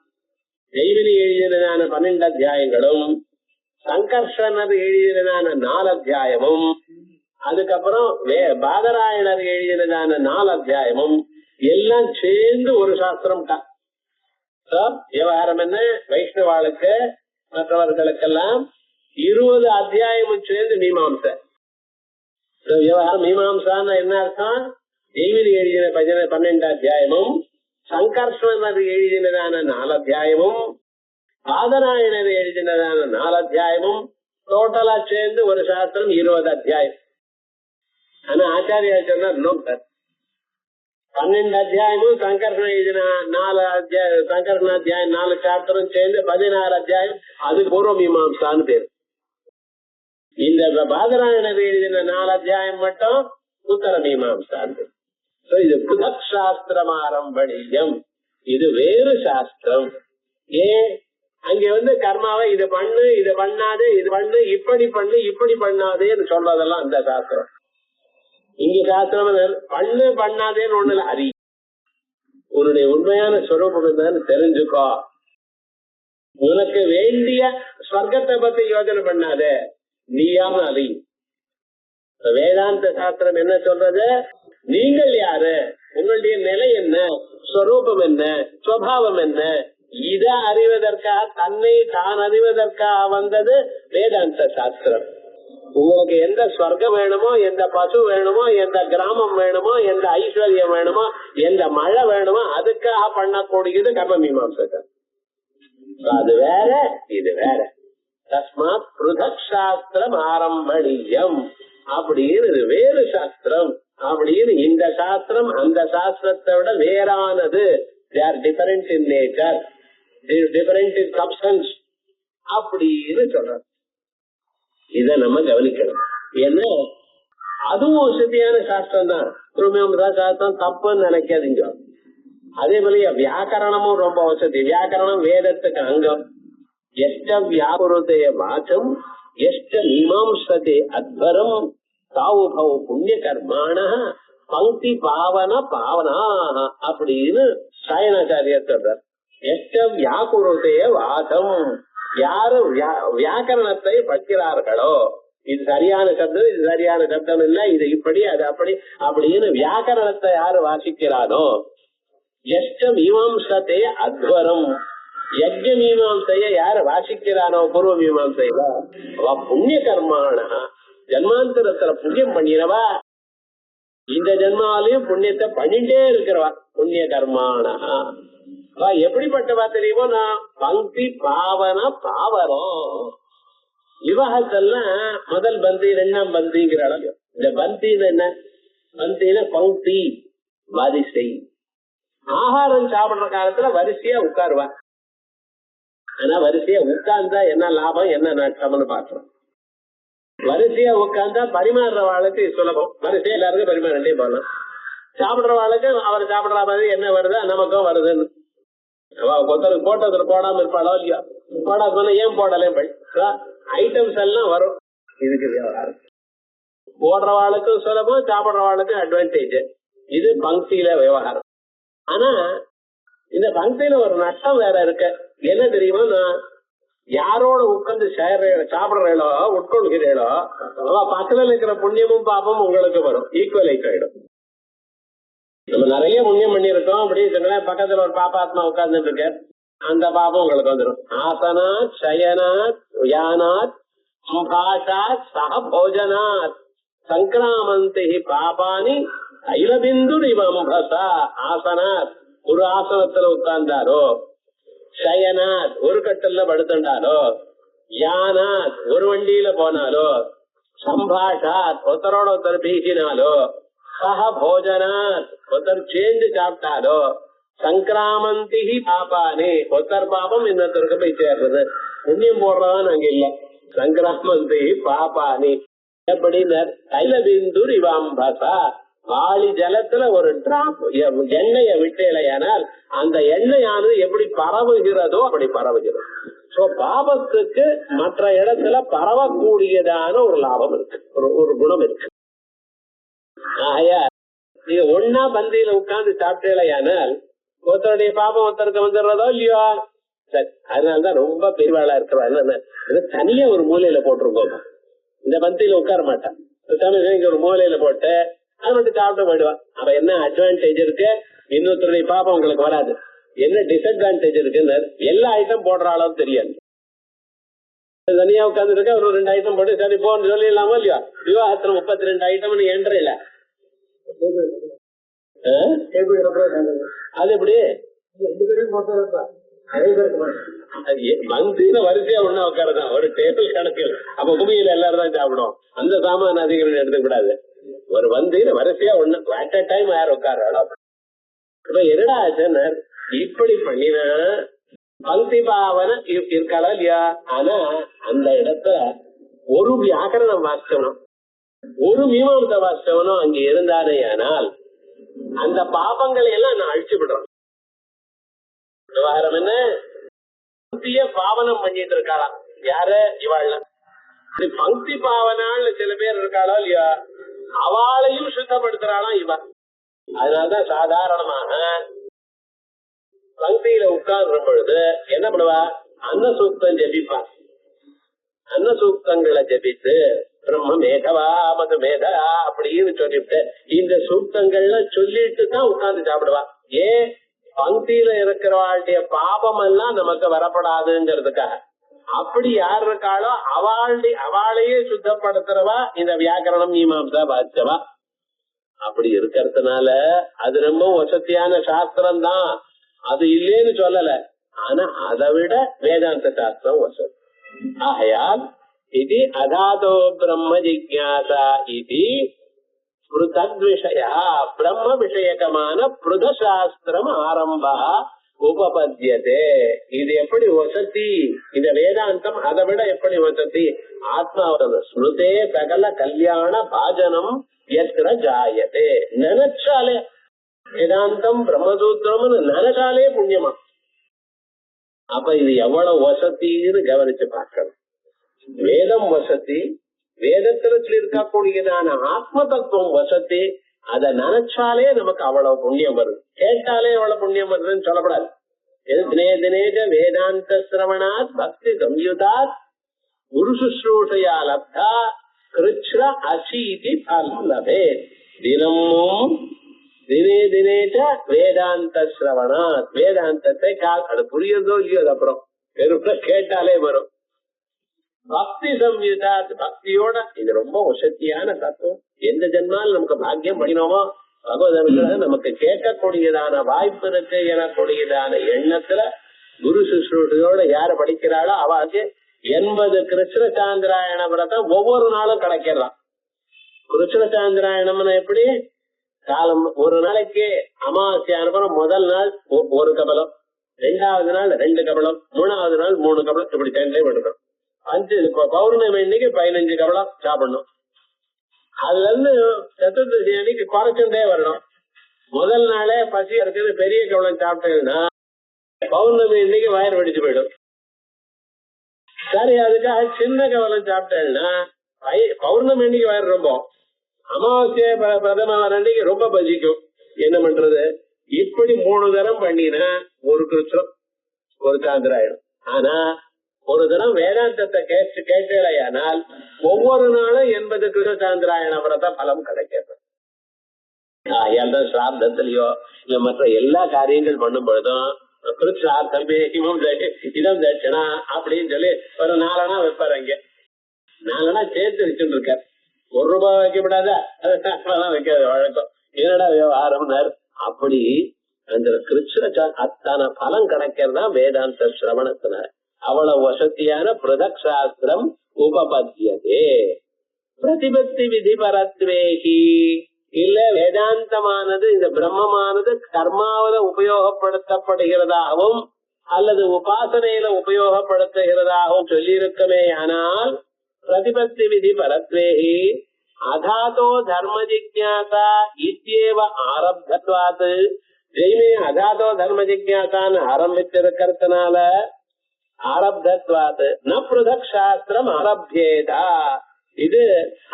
ஜெய்மினி எழுதியதான 12 அத்தியாயங்களும், சங்கர்ஷனர் எழுதியதான 4 அத்தியாயமும், அதுக்கப்புறம் பாதராயணர் எழுதியதான 4 அத்தியாயமும் எல்லாம் சேர்ந்து ஒரு சாஸ்திரம் தான். விவகாரம் என்ன? வைஷ்ணவாளுக்கு மற்றவர்களுக்கெல்லாம் 20 அத்தியாயமும் சேர்ந்து மீமாம்சை. விவகாரம் மீமாம்சான்னு என்ன அர்த்தம்? ஜெய்மினி எழுதின 12 அத்தியாயமும், சங்கர்ஷனர் எழுதினதான 4 அத்தியாயமும், பாதராயணர் எழுதினதான 4 அத்தியாயமும் டோட்டலா சேர்ந்து ஒரு சாஸ்திரம் 20 அத்தியாயம். ஆனா ஆச்சாரியா சொன்னார் நோ சார், 12 அத்தியாயமும் சங்கர்ஷன் எழுதின 4 அத்தியாயம், சங்கர்ஷன் அத்தியாயம் 4 சாப்டரும் சேர்ந்து 16 அத்தியாயம். அது பூர்வ மீமாம்சான்னு பேரு. இந்த பாதராயணர் எழுதின 4 அத்தியாயம் மட்டும் உத்தர மீமாம்சான்னு. இது புதக் சாஸ்திரம் ஆரம்பணியம். இது வேறு சாஸ்திரம். ஏன் அங்க கர்மாவை இது பண்ணு, இது பண்ணாது, இது பண்ணு, இப்படி பண்ணு, இப்படி பண்ணாதேன்னு சொல்றதெல்லாம் அந்த சாஸ்திரம். இங்க சாஸ்திரம் பண்ணு பண்ணாதேன்னு ஒண்ணு இல்லை. அறி உன்னுடைய உண்மையான ஸ்வரூபம் தெரிஞ்சுக்கோ. உனக்கு வேண்டிய ஸ்வர்க்கத்தை பத்தி யோசனை பண்ணாத, நீயாம அறி. வேதாந்த சாஸ்திரம் என்ன சொல்றது? நீங்கள் யாரு, உங்களுடைய நிலை என்ன, ஸ்வரூபம் என்ன, சுவாவம் என்ன, இதை அறிவதற்காக, தன்னை தான் அறிவதற்காக வந்தது வேதாந்த சாஸ்திரம். உங்களுக்கு எந்த ஸ்வர்க்கம் வேணுமோ, எந்த பசு வேணுமோ, எந்த கிராமம் வேணுமோ, எந்த ஐஸ்வர்யம் வேணுமோ, எந்த மழை வேணுமோ, அதுக்காக பண்ணக்கூடியது கர்ம மீமாம்சகர். அது வேற, இது வேற. தஸ்மாத் புருதக் சாஸ்திரம் ஆரம்பணியம் அப்படின்னு வேறு சாஸ்திரம் அப்படின்னு. இந்த சாஸ்திரம் அந்த சாஸ்திரத்தை விட வேறானது. They are different in nature, they are different in substance அப்படின்னு சொல்ற. இத நம்ம கவனிக்கணும். ஏன்னா அதுவும் வசதியான சாஸ்திரம் தான். சாஸ்திரம் தப்புன்னு நினைக்காதீங்க. அதே போல வியாக்கரணமும் ரொம்ப வசதி. வியாக்கரணம் வேதத்துக்கு அங்கம். எஷ்ட வியாபுருதய வாச்சம் எஷ்ட மீமாம்சதே அத்வரம் தாவுபவ புண்ணிய கர்மான பங்கி பாவன பாவனா அப்படின்னு சாயணாச்சாரியர் சொல்றார். எஷ்ட வியாபுருதய வாச்சம், யாரு வியாக்கரணத்தை படிக்கிறார்களோ, இது சரியான சப்தம், இது சரியான சப்தம் இல்ல, இது இப்படி அது அப்படி அப்படின்னு வியாக்கரணத்தை யாரு வாசிக்கிறானோ, எஷ்ட மீமாம்சதே அத்வரம், யஜ்ஞ மீமாம்சைய யாரு வாசிக்கிறானோ பூர்வ மீமாம்சையில, அவ புண்ணிய கர்மான, ஜன்மாந்தரத்துல புண்ணியம் பண்ணினவா, இந்த ஜென்மாலையும் புண்ணியத்தை பண்ணிட்டே இருக்கிறவா புண்ணிய கர்மான. எப்படிப்பட்டவா தெரியுமோ? நான் பங்கி பாவன பாவனம். விவாகத்தெல்லாம் முதல் பந்தி, 2ஆம் பந்திங்கிற அளவு. இந்த பந்தின்னு என்ன? பந்தின பங்கி, வரிசை. ஆகாரம் சாப்பிடுற காலத்துல வரிசையா உட்காருவா. ஆனா வரிசையா உட்கார்ந்தா என்ன லாபம், என்ன நஷ்டம்னு பாக்குறோம். வரிசையா உட்கார்ந்தா பரிமாறுற வாழ்க்கை சுலபம். வரிசையா எல்லாருக்கும் பரிமாறே போகலாம். சாப்பிடுற வாழ்க்கை அவர் சாப்பிடுற மாதிரி என்ன வருதா நமக்கும் வருதுன்னு. ஒருத்தருக்கு போட்டதுல போடாம இருப்பாளோ இல்லையா? போடாம ஏன் போடல ஐட்டம்ஸ் எல்லாம் வரும். இதுக்கு வியாபாரம். போடுறவாளுக்கும் சுலபம், சாப்பிடுறவாளுக்கும் அட்வான்டேஜ். இது பங்கில விவகாரம். ஆனா இந்த பங்கில ஒரு நஷ்டம் வேற இருக்கு. என்ன தெரியுமா, யாரோட உட்கார்ந்து சாப்பிடுறீங்களோ உட்கொள்கிறீங்களோ அவ பக்கத்துல இருக்கிற புண்ணியமும் பாப்பமும் உங்களுக்கு வரும், ஈக்குவலைஸ் ஆயிடும். நம்ம நிறைய புண்ணியம் பண்ணிருக்கோம் அப்படின்னு சொன்னா பக்கத்துல ஒரு பாப்பாத்மா உட்கார்ந்துட்டு இருக்க, அந்த பாபம் உங்களுக்கு வந்துடும். ஆசனாத் சயனாத் யானாத் சம்பாஷாத் சக போஜனாத் சங்கிராமந்தி பாபானி தைலபிந்து இவம்பசா. ஆசனாத் ஒரு ஆசனத்துல உட்கார்ந்தாரோ, சயனாத் ஒரு கட்டல்ல படுத்துட்டாரோ, யானாத் ஒரு வண்டியில போனாலோ, சம்பாஷாத் ஒருத்தரோட ஒருத்தர் பேசினாலோ, சக போஜனாத் ஒருத்தர் சேர்ந்து சாப்பிட்டாலோ, சங்கிராமந்தி பாபானி ஒருத்தர் பாபம் இன்னொருத்தருக்கு போய் சேர்றது. புண்ணியம் போடுறதான் அங்க இல்ல. சங்கிராமந்தி பாபானி எப்படி தைலபிந்து இவாம்பசா, வாளி ஜலத்துல ஒரு டிராப் எண்ணெய விட்டேலையானால் அந்த எண்ணெயானது எப்படி பரவுகிறதோ அப்படி பரவுகிறது. சோ பாபத்துக்கு மற்ற இடத்துல பரவக்கூடியதான ஒரு லாபம் இருக்கு, ஒரு குணம் இருக்கு. ஆகையா நீங்க ஒன்னா பந்தியில உட்கார்ந்து சாப்பிட்டேலையானால் ஒருத்தருடைய பாபம் ஒருத்தருக்கு வந்துடுறதோ இல்லையோ. சரி, அதனாலதான் ரொம்ப பெரியவாளா இருக்கிறாங்க தனியா ஒரு மூலையில போட்டிருக்கோம். இந்த பந்தியில உட்கார மாட்டான், ஒரு மூலையில போட்டு அது மட்டும் சாப்பிட்டு போயிடுவான். அப்ப என்ன அட்வான்டேஜ் இருக்கு, இன்னொருத்தருடைய பாபம் உங்களுக்கு வராது. என்ன டிஸ்அட்வான்டேஜ் இருக்குன்னு எல்லா ஐட்டம் போடுற அளவு தெரியாது. தனியா உட்கார்ந்து இருக்க ஒரு 2 ஐட்டம் போட்டு சரி போன்னு சொல்லிடலாமோ இல்லையா. விவாகத்துல 32 ஐட்டம் என்ட்ரில அது எப்படி பந்தியில வரிசையா ஒண்ணா உட்காரதான் ஒரு டேபிள் கணக்கு. அப்ப பூமியில எல்லாரும் தான் சாப்பிடும். அந்த சாமான அதிகம் எடுத்துக்க கூடாது. ஒரு பந்தியில வரிசையா ஒண்ணு அட் அ டைம் யார் உட்கார்றாளோ. இப்ப என்னடா ஆச்சுன்னு இப்படி பண்ணினா பக்தி பாவனை இருக்கலாம் இல்லையா. ஆனா அந்த இடத்துல ஒரு வியாக்கரணம் வாசிச்சவனும் ஒரு மீமாம்ச வாசிச்சவனும் அங்க இருந்தானே ஆனால் அந்த பாபங்களை எல்லாம் நான் அழிச்சு விடுறேன். விவகாரம் என்ன, பக்திய பாவனம் பண்ணிட்டு இருக்காளாம் யாரு, இவாள். பக்தி பாவனான்னு சில பேர் இருக்காளோ இல்லையா, அவளையும் சுத்தப்படுத்துறாளாம் இவ. அதனாலதான் சாதாரணமாக பக்தியில உட்கார்ற பொழுது என்ன பண்ணுவா, அன்ன சூக்தம் ஜபிப்பா. அன்ன சூக்தங்களை ஜபித்து பிரம்ம மேகவா மது மேதா அப்படின்னு சொல்லிவிட்டு இந்த சூக்தங்கள்ல சொல்லிட்டு தான் உட்கார்ந்து சாப்பிடுவா. ஏன், பக்தியில இருக்கிறவாளுடைய பாபம் எல்லாம் நமக்கு வரப்படாதுங்கிறதுக்காக. அப்படி யார் இருக்காளோ அவளையே சுத்தப்படுத்துறவா இந்த வியாக்கரணம் மீமாம்சா வாசிச்சவா. அப்படி இருக்கிறதுனால அது ரொம்ப வசதியான சாஸ்திரம் தான், அது இல்லேன்னு சொல்லல. ஆனா அதை விட வேதாந்த சாஸ்திரம் வசதி. ஆகையால் இது அதாதோ பிரம்ம ஜிக்ஞாசா இது பிருதக் விஷயா பிரம்ம விஷயகமான பிருத சாஸ்திரம் ஆரம்பா உபபத்தியதே. இது எப்படி வசதி, இந்த வேதாந்தம் அதை விட எப்படி வசதி. ஆத்மாவது ஸ்மிருதே சகல கல்யாண பாஜனம் எத்திர ஜாயதே. நினைச்சாலே வேதாந்தம் பிரம்மசூத்திரம்னு நினைச்சாலே புண்ணியமா. அப்ப இது எவ்வளவு வசதின்னு கவனிச்சு பார்க்கணும். வேதம் வசதி, வேதத்துல இருக்கக்கூடியதான ஆத்ம தத்துவம் வசதி. அதை நினைச்சாலே நமக்கு அவ்வளவு புண்ணியம் வருது, கேட்டாலே எவ்வளவு புண்ணியம் வருதுன்னு சொல்லப்படாது. தினே தினேஜ வேதாந்த சிரவணாத் பக்தி சம்யுதாத் குரு சுஷ்ரூஷையா லப்தா கிருச்ர அசீதி பலம் லபே. தினமும் தினே தினேஜ வேதாந்த சிரவணாத், வேதாந்தத்தை அது புரியுறதோ இல்லையோ அது அப்புறம் வெறும் கேட்டாலே வரும். பக்தி சம்யுதாத், பக்தியோட இது ரொம்ப வசதியான தத்துவம். எந்த ஜென்மால் நமக்கு பாக்கியம் பண்ணினோமோ பகவத நமக்கு கேட்கக்கூடியதான வாய்ப்பு இருக்கு எனக்கூடியதான எண்ணத்துல குரு சுஷ்ரூஷையோட யாரு படிக்கிறாளோ அவளுக்கு 80 கிருஷ்ண சாந்திராயண விரதம் ஒவ்வொரு நாளும் கிடைக்கலாம். கிருஷ்ண சாந்திராயணம்னு எப்படி, காலம் ஒரு நாளைக்கு அமாவாசையானப்புறம் முதல் நாள் 1 கபலம், 2வது நாள் 2 கபலம், 3வது நாள் 3 கபலம், இப்படி டைம்ல எடுக்கணும். 5 பௌர்ணமி அன்னைக்கு 15 கபலம் சாப்பிடணும். அதுல இருந்து சதுர்தசி அன்னைக்கு குறைச்சுட்டே வரணும். முதல் நாளே பசி இருக்குது பெரிய கவலம் சாப்பிட்டீங்கன்னா பௌர்ணமி அன்னைக்கு வயிறு வெடிச்சு போயிடும். சரி, அதுக்காக சின்ன கவலம் சாப்பிட்டேன்னா பௌர்ணமி அன்னைக்கு வயிறு ரொம்ப அமாவாசை பிரதம அன்னைக்கு ரொம்ப பசிக்கும். என்ன பண்றது? இப்படி 3 தரம் பண்ணினா ஒரு கிருஷ்ணம் ஒரு சாந்திராயணம். ஆனா ஒரு தரம் வேதாந்தத்தை கேட்டேயானால் ஒவ்வொரு நாளும் 80 கிருஷ்ண சாந்திராயண விரத பலம் கிடைக்கிறது. எந்த சிரார்த்தத்திலயோ இல்ல மற்ற எல்லா காரியங்கள் பண்ணும் பொழுதும் இடம் தட்சணா அப்படின்னு சொல்லி ஒரு 4 அணா வைப்பாரு. அங்க 4 அணா சேர்த்து வச்சுட்டு இருக்காரு. 1 ரூபாய் வைக்கப்படாத அதெல்லாம் வைக்காத வழக்கம். என்னடா விவகாரம்னார். அப்படி அந்த கிருஷ்ண அத்தான பலம் கிடைக்கிறதா வேதாந்த சிரவணத்தினால. அவ்வளவு வசதியான பிரதக் சாஸ்திரம் உபபத்தியதே. பிரதிபத்தி விதி பரத்வேகி இல்ல வேதாந்தமானது இந்த பிரம்மமானது கர்மாவில உபயோகப்படுத்தப்படுகிறதாகவும் அல்லது உபாசனையில உபயோகப்படுத்துகிறதாகவும் சொல்லியிருக்கமே. ஆனால் பிரதிபத்தி விதி பரத்வேகி அதாதோ தர்ம ஜிக்ஞாசா இத்யேவ ஆரப்தத்வாத். ஜெய்மினி அதாதோ தர்ம ஜிக்ஞாசான்னு ஆரம்பிச்சிருக்கிறதுனால ஆரப்தத்வாத் ந பிருதக் சாஸ்திரம் ஆரப்யேதா. இது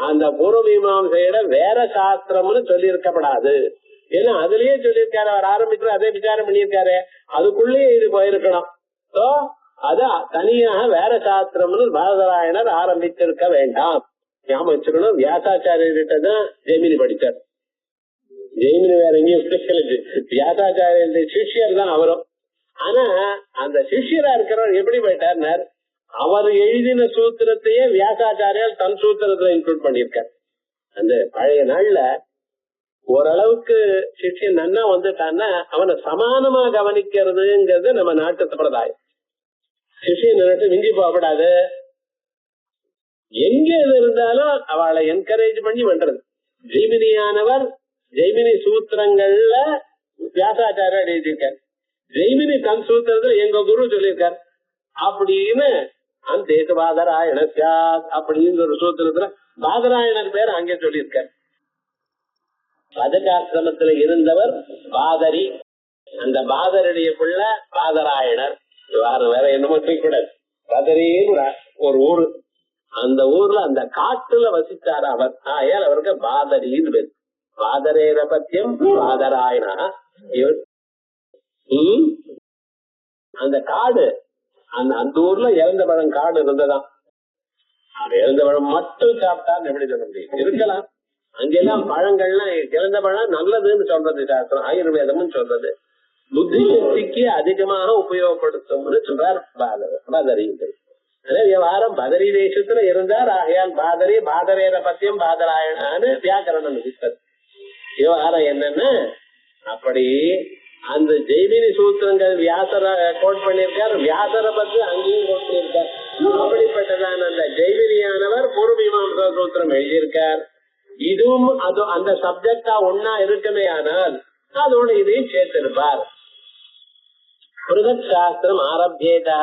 அந்த பூர்வ மீமாசையிட வேற சாஸ்திரம்னு சொல்லி இருக்கப்படாது. ஏன்னா அதுலயே சொல்லியிருக்காரு. அவர் ஆரம்பிச்சு அதே விசாரம் பண்ணியிருக்காரு. அதுக்குள்ளேயே இது போயிருக்கணும். அது தனியாக வேற சாஸ்திரம்னு பாரதராயணர் ஆரம்பிச்சிருக்க வேண்டாம். ஞாபகம் வச்சுக்கணும். வியாசாச்சாரியர்கிட்ட தான் ஜெய்மினி படிச்சார். ஜெய்மினி வேற எங்கேயும் வியாசாச்சாரிய சிஷ்யர் தான் அவரும். ஆனா அந்த சிஷ்யரா இருக்கிறவர் எப்படி போயிட்டார்? அவர் எழுதின சூத்திரத்தையே வியாசாச்சாரியால் தன் சூத்திரத்துல இன்க்ளூட் பண்ணியிருக்கார். அந்த பழைய நாள்ல ஓரளவுக்கு சிஷ்யன் நன்னா வந்துட்டான்னா அவனை சமானமா கவனிக்கிறதுங்கிறது நம்ம நாட்டு சம்பிரதாயம். சிஷ்யன் மிஞ்சி போகப்படாது. எங்க இது இருந்தாலும் அவளை என்கரேஜ் பண்ணி பண்றது. ஜெய்மினியானவர் ஜெய்மினி சூத்திரங்கள்ல வியாசாச்சாரியர் எழுதியிருக்கார். ஜெய்மினி தன் சூத்திரத்துல எங்க குரு சொல்லியிருக்கார் அப்படின்னு அந்த பாதராயண அப்படின்னு ஒரு சூத்திரத்துல பாதராயணர் பேர் அங்கே சொல்லியிருக்கார். பதகாசிரமத்துல இருந்தவர் பாதரி. அந்த பாதருடைய பிள்ளை பாதராயணர். வேற என்னமோ கூடாது. பதரின்னு ஒரு ஊரு. அந்த ஊர்ல அந்த காட்டுல வசிச்சார் அவர். ஆயால் அவருக்கு பாதரின்னு பேர். பாதரேர பத்தியம் பாதராயணா. அந்த காடு அந்த ஊர்ல இறந்த பழம் காடு இருந்ததாம். இறந்த பழம் மட்டும் சாப்பிட்டான்னு எப்படி சொல்ல முடியும்? இருக்கலாம். அங்கெல்லாம் பழங்கள்லாம் இறந்த பழம் நல்லதுன்னு சொல்றது சாஸ்திரம். ஆயுர்வேதம்னு சொல்றது. புத்தி சக்திக்கு அதிகமாக உபயோகப்படுத்தும்னு சொல்றார் பாதரி. அதே விவகாரம் பதரி தேசத்துல இருந்தார். ஆகையால் பாதரி பாதரேர பத்தியம் பாதராயணான்னு வியாக்கரணம் விதித்தது. விவகாரம் என்னன்னா அப்படி அந்த ஜெய்மினி சூத்திரங்கள் வியாசர கோட் பண்ணியிருக்கார். வியாசரை பத்தி அங்கேயும் கோட் பண்ணியிருக்கார். அப்படிப்பட்டதான அந்த ஜெய்மினியானவர் பூர்வ மீமாம்சா சூத்திரம் எழுதியிருக்கார். இதுவும் அது அந்த சப்ஜெக்டா ஒன்னா இருக்குமே. ஆனால் அதோட இதையும் சேர்த்திருப்பார். பிருதக் சாஸ்திரம் ஆரம்பியேதா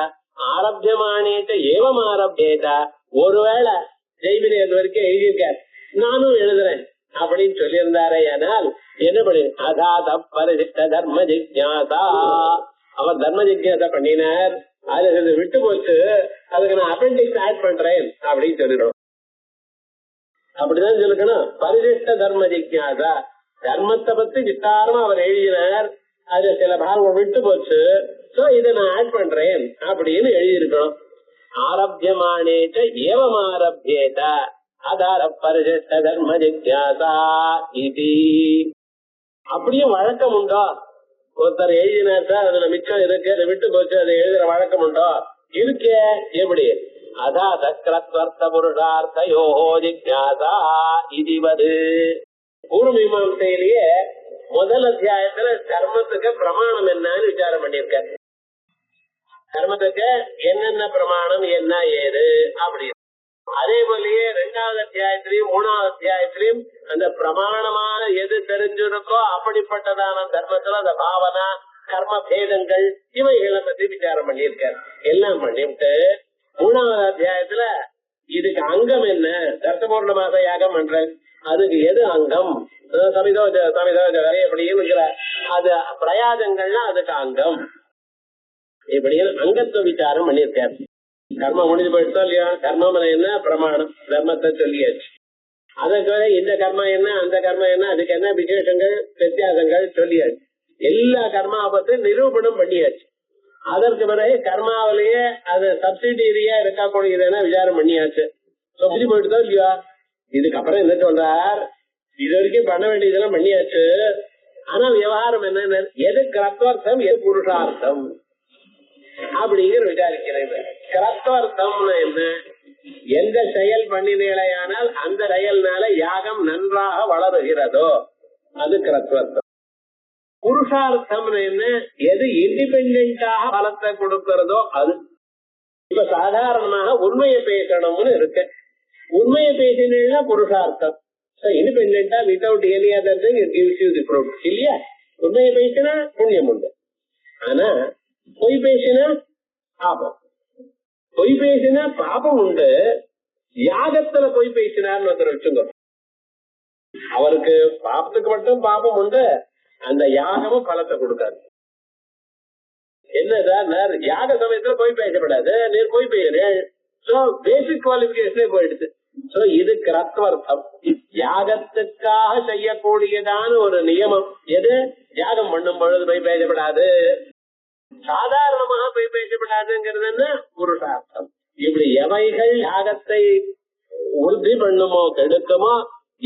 ஆரம்பியமானேட்ட ஏவம் ஆரம்பியேதா. ஒருவேளை ஜெய்மினி அது வரைக்கும் எழுதியிருக்கார், நானும் எழுதுறேன் அப்படின்னு சொல்லியிருந்தாரே. ஆனால் என்ன பண்ணி அதாத பரிசிஷ்ட தர்ம ஜிக்ஞாசா. அவர் தர்ம ஜிக்ஞாசா பண்ணினார். அதுல விட்டு போச்சு. அதுக்கு நான் அப்பெண்டிக்ஸ் ஆட் பண்றேன் அப்படின்னு சொல்லிடணும். அப்படிதான் சொல்லிக்கணும். பரிசிஷ்ட தர்ம ஜிக்ஞாசா தர்மத்தை பத்தி விஸ்தாரமா அவர் எழுதினார். அது சில பாகம் விட்டு போச்சு. சோ இதை நான் ஆட் பண்றேன் அப்படின்னு எழுதியிருக்கணும். ஆரம்பியமானேச்ச ஏவம் ஆரம்பியேத அதார பரிசிஷ்ட தர்ம ஜிக்ஞாசா இது. அப்படியும் வழக்கம் உண்டோ? ஒருத்தர் எழுதினார் சார், அதுல மிச்சம் இருக்கு, அதை விட்டு போச்சு, அதை எழுதுற வழக்கம் உண்டோ? இருக்கே. எப்படி? அதா சக்கரத்வர்த்த புருஷார்த்தயோ ஜிக்ஞாசா இதுவது. பூர்வ மீமாம்சையிலேயே முதல் அத்தியாயத்துல கர்மத்துக்கு பிரமாணம் என்னன்னு விசாரம் பண்ணியிருக்காரு. கர்மத்துக்கு என்னென்ன பிரமாணம் என்ன ஏது அப்படின்னு. அதே போலயே 2வது அத்தியாயத்திலையும் 3வது அத்தியாயத்திலையும் அந்த பிரமாணமான எது தெரிஞ்சிருக்கோ அப்படிப்பட்டதான தர்மத்துல அந்த பாவனா கர்ம பேதங்கள் இவைகளை பத்தி விசாரம் பண்ணியிருக்காரு. எல்லாம் பண்ணிவிட்டு 3வது அத்தியாயத்துல இதுக்கு அங்கம் என்ன? தர்சபூர்ண மாச யாகம் பண்றேன், அதுக்கு எது அங்கம்? சமிதோஜ அப்படின்னு அது பிரயாதங்கள்னா அதுக்கு அங்கம். இப்படின்னு அங்கத்துவ விசாரம் பண்ணியிருக்காரு. கர்மம் முடிஞ்சு போயிட்டோ இல்லையா? கர்மம் என்ன? பிரமாணம். தர்மத்தை சொல்லியாச்சு. அதற்கு இந்த கர்மா என்ன அந்த கர்மா என்ன அதுக்கு என்ன விசேஷங்கள் வித்தியாசங்கள் சொல்லியாச்சு. எல்லா கர்மாவை பத்தி நிரூபணம் பண்ணியாச்சு. அதற்கு பிறகு கர்மாவிலேயே அது சப்சிடியரியா இருக்கக்கூடியதுன்னா விசாரம் பண்ணியாச்சு. புரிஞ்சு போயிட்டுதான் இல்லையா? இதுக்கப்புறம் என்ன சொல்றார், இது வரைக்கும் பண்ண வேண்டியதெல்லாம் பண்ணியாச்சு. ஆனா விவகாரம் என்ன, எது கிரத்வர்த்தம் எது புருஷார்த்தம் அப்படிங்கிற விசாரிக்கிறேன். கிரத்வர்த்தம்னு என்ன, எந்த செயல் பண்ணினேலையானால் அந்த செயல்னால யாகம் நன்றாக வளருகிறதோ அது கிரத்வர்த்தம். புருஷார்த்தம்னு என்ன, எது இண்டிபெண்டாக பலத்தை கொடுக்கிறதோ அது. இப்ப சாதாரணமாக உண்மையை பேசணும்னு இருக்கு, உண்மையை பேசினா புருஷார்த்தம். இண்டிபெண்டா without any other thing it gives you the fruit இல்லையா? உண்மையை பேசினா புண்ணியம் உண்டு. ஆனா பொய் பேசினா பாபம். பொய் பேசினா பாபம் உண்டு. யாகத்துல பொய் பேசினார்னு ஒருத்தர் வச்சுங்க, அவருக்கு பாபத்துக்கு மட்டும் பாபம் உண்டு, அந்த யாகமும் பலத்தை கொடுக்காது. என்னதான் யாக சமயத்துல போய் பேசப்படாது, நீர் போய் பேசுறேன். பேசிக் குவாலிபிகேஷனே போயிடுது. இது கிரத்வர்த்தம், யாகத்துக்காக செய்யக்கூடியதான ஒரு நியமம். எது, யாகம் பண்ணும் பொழுது போய் பேசப்படாது, சாதாரணமாக போய் பேசப்படாதுங்கிறது புருஷார்த்தம். இப்படி எவைகள் யாகத்தை உறுதி பண்ணுமோ கெடுக்குமோ,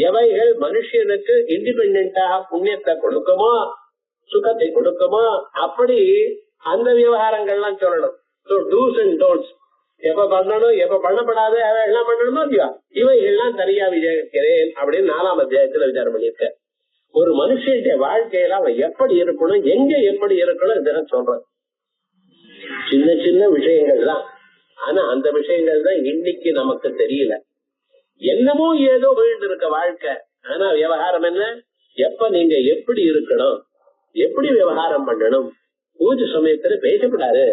எவைகள் மனுஷனுக்கு இண்டிபெண்டாக புண்ணியத்தை கொடுக்குமோ சுகத்தை கொடுக்குமோ அப்படி அந்த விவகாரங்கள்லாம் சொல்லணும். டூஸ் அண்ட் டோன்ட்ஸ், எப்ப பண்ணணும் எப்ப பண்ணப்படாது எல்லாம் பண்ணணுமோ இல்லையா, இவைகள்லாம் தனியா விசாரிக்கிறேன் அப்படின்னு 4ஆம் அத்தியாயத்துல விசாரம் பண்ணியிருக்க. ஒரு மனுஷனுடைய வாழ்க்கையில அவன் எப்படி இருக்கணும், எங்க எப்படி இருக்கணும் இதெல்லாம் சொல்றேன். சின்ன சின்ன விஷயங்கள் தான், ஆனா அந்த விஷயங்கள் தான் இன்னைக்கு நமக்கு தெரியல. என்னமோ ஏதோ போயிட்டு இருக்க வாழ்க்கை. ஆனா விவகாரம் என்ன, எப்ப நீங்க எப்படி இருக்கணும், எப்படி விவகாரம் பண்ணணும். பூஜை சமயத்துல பேசப்படாது,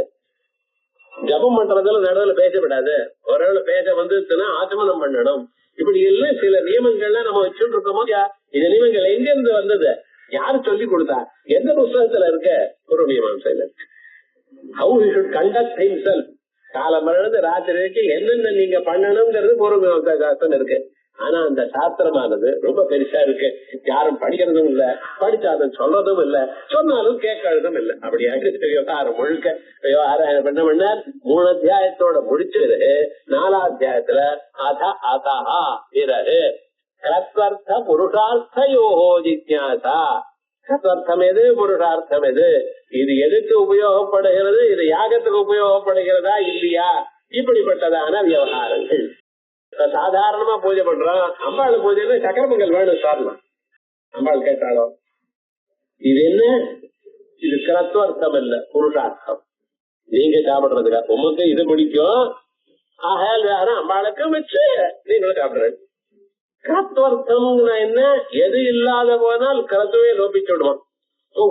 ஜபம் பண்றதுல நடுவுல பேசப்படாது, ஒருவேளை பேச வந்துச்சுன்னா ஆச்சமனம் பண்ணணும். இப்படி எல்லாம் சில நியமங்கள்லாம் நம்ம வச்சுட்டு இருக்கோமோ. இந்த நியமங்கள் எங்க இருந்து வந்தது, யாரு சொல்லி கொடுத்தா, எந்த புஸ்தகத்துல இருக்க? ஒரு மீமாம்சையில இருக்கு. How he should conduct himself. காலமருந்து ராத்திரி வரைக்கும் என்னென்ன நீங்க பண்ணணுங்கிறது ஒரு சாஸ்திரம் இருக்கு. ஆனா அந்த சாஸ்திரமானது ரொம்ப பெருசா இருக்கு, யாரும் படிக்கிறதும் இல்ல, படிச்சாலும் சொல்றதும் இல்ல, சொன்னாலும் கேட்கறதும் இல்ல. அப்படியா விவகாரம் முழுக்க விவகாரம் பண்ண பண்ணார். 3 அத்தியாயத்தோட முடிச்சு 4ஆம் அத்தியாயத்துல அதஹா பிறகு கிரத்வர்த்த புருஷார்த்தயோஹோ ஜிக்ஞாசா. கிரத்வர்த்தம் எது, புருஷார்த்தம் எது, இது எதுக்கு உபயோகப்படுகிறது, இது யாகத்துக்கு உபயோகப்படுகிறதா இல்லையா, இப்படிப்பட்டதான விவகாரங்கள். சாதாரணமா பூஜை பண்றோம், அம்பாள் பூஜைன்னு சக்கரமங்கல் வேணும் சார்லாம். அம்பாள் கேட்டாலோ இது என்ன, இது கிரத்வர்த்தம் இல்ல புருஷார்த்தம். நீங்க சாப்பிடுறதுக்கா, உமக்கு இது பிடிக்கும் ஆகையால் வேற அம்பாளுக்கு வச்சு நீங்களும் சாப்பிடுறது. கிரத்வர்த்தம் என்ன, எது இல்லாத போனால் கிரத்துவே லோபிச்சு விடுவோம்.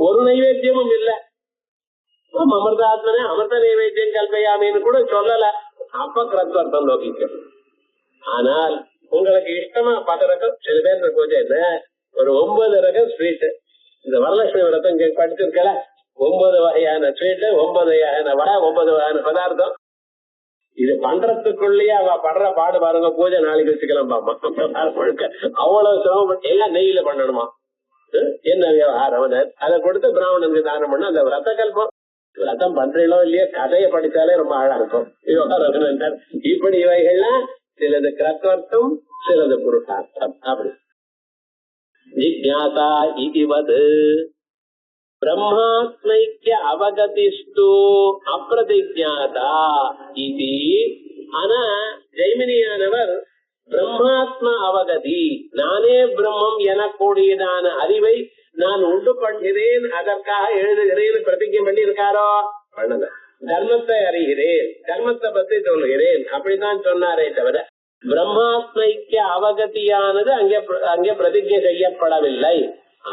ஒரு நைவேத்தியமும் இல்ல, அமிர்தாத்மனே அமிர்த நைவேத்தியம் கல்பையாமின்னு கூட சொல்லல, அப்ப கிரத்வர்த்தம் லோபிக்கும். ஆனால் உங்களுக்கு இஷ்டமா 10 ரகம், சில பேர் பூஜை என்ன ஒரு 9 ரகம் ஸ்வீட். இந்த வரலட்சுமி விரதம் இங்க படிச்சிருக்கல, 9 வகையான ஸ்வீட், 9 வகையான வடை, 9 வகையான பதார்த்தம். இது பண்றதுக்குள்ளேயே அவ படுற பாடு பாருங்க. பூஜை நாளைக்கு வச்சுக்கலாம் பாப்பா, அவ்வளவு சிரமம். எல்லாம் நெய்யில பண்ணணுமா, என்ன விவகாரம். அதை கொடுத்து பிராமணனுக்கு தானம் பண்ண அந்த விரத கல்பம். விரதம் பண்றீங்களோ இல்லையோ, கதையை படிச்சாலே ரொம்ப அழகா இருக்கும் விவகாரம். இப்படி இவைகள்லாம் சிலது கிரத்வர்த்தம், சிலது புருஷார்த்தம். அப்படி ஜிக்ஞாசா இதுவது பிரம்மாத்மைக்கிய அவகதிஸ்து அப்பிரதிஜாதா இது. ஆனா ஜெய்மினியானவர் பிரம்மாத்ம அவகதி, நானே பிரம்மம் எனக்கூடியதான அறிவை நான் உண்டு பண்ணுகிறேன், அதற்காக எழுதுகிறேன் பிரதிஜை பண்ணி இருக்காரோ? பண்ணல. தர்மத்தை அறிகிறேன், தர்மத்தை பத்தி சொல்லுகிறேன், அப்படித்தான் சொன்னாரே தவிர பிரம்மாத்மைக்கிய அவகதியானது அங்கே பிரதிஜை செய்யப்படவில்லை.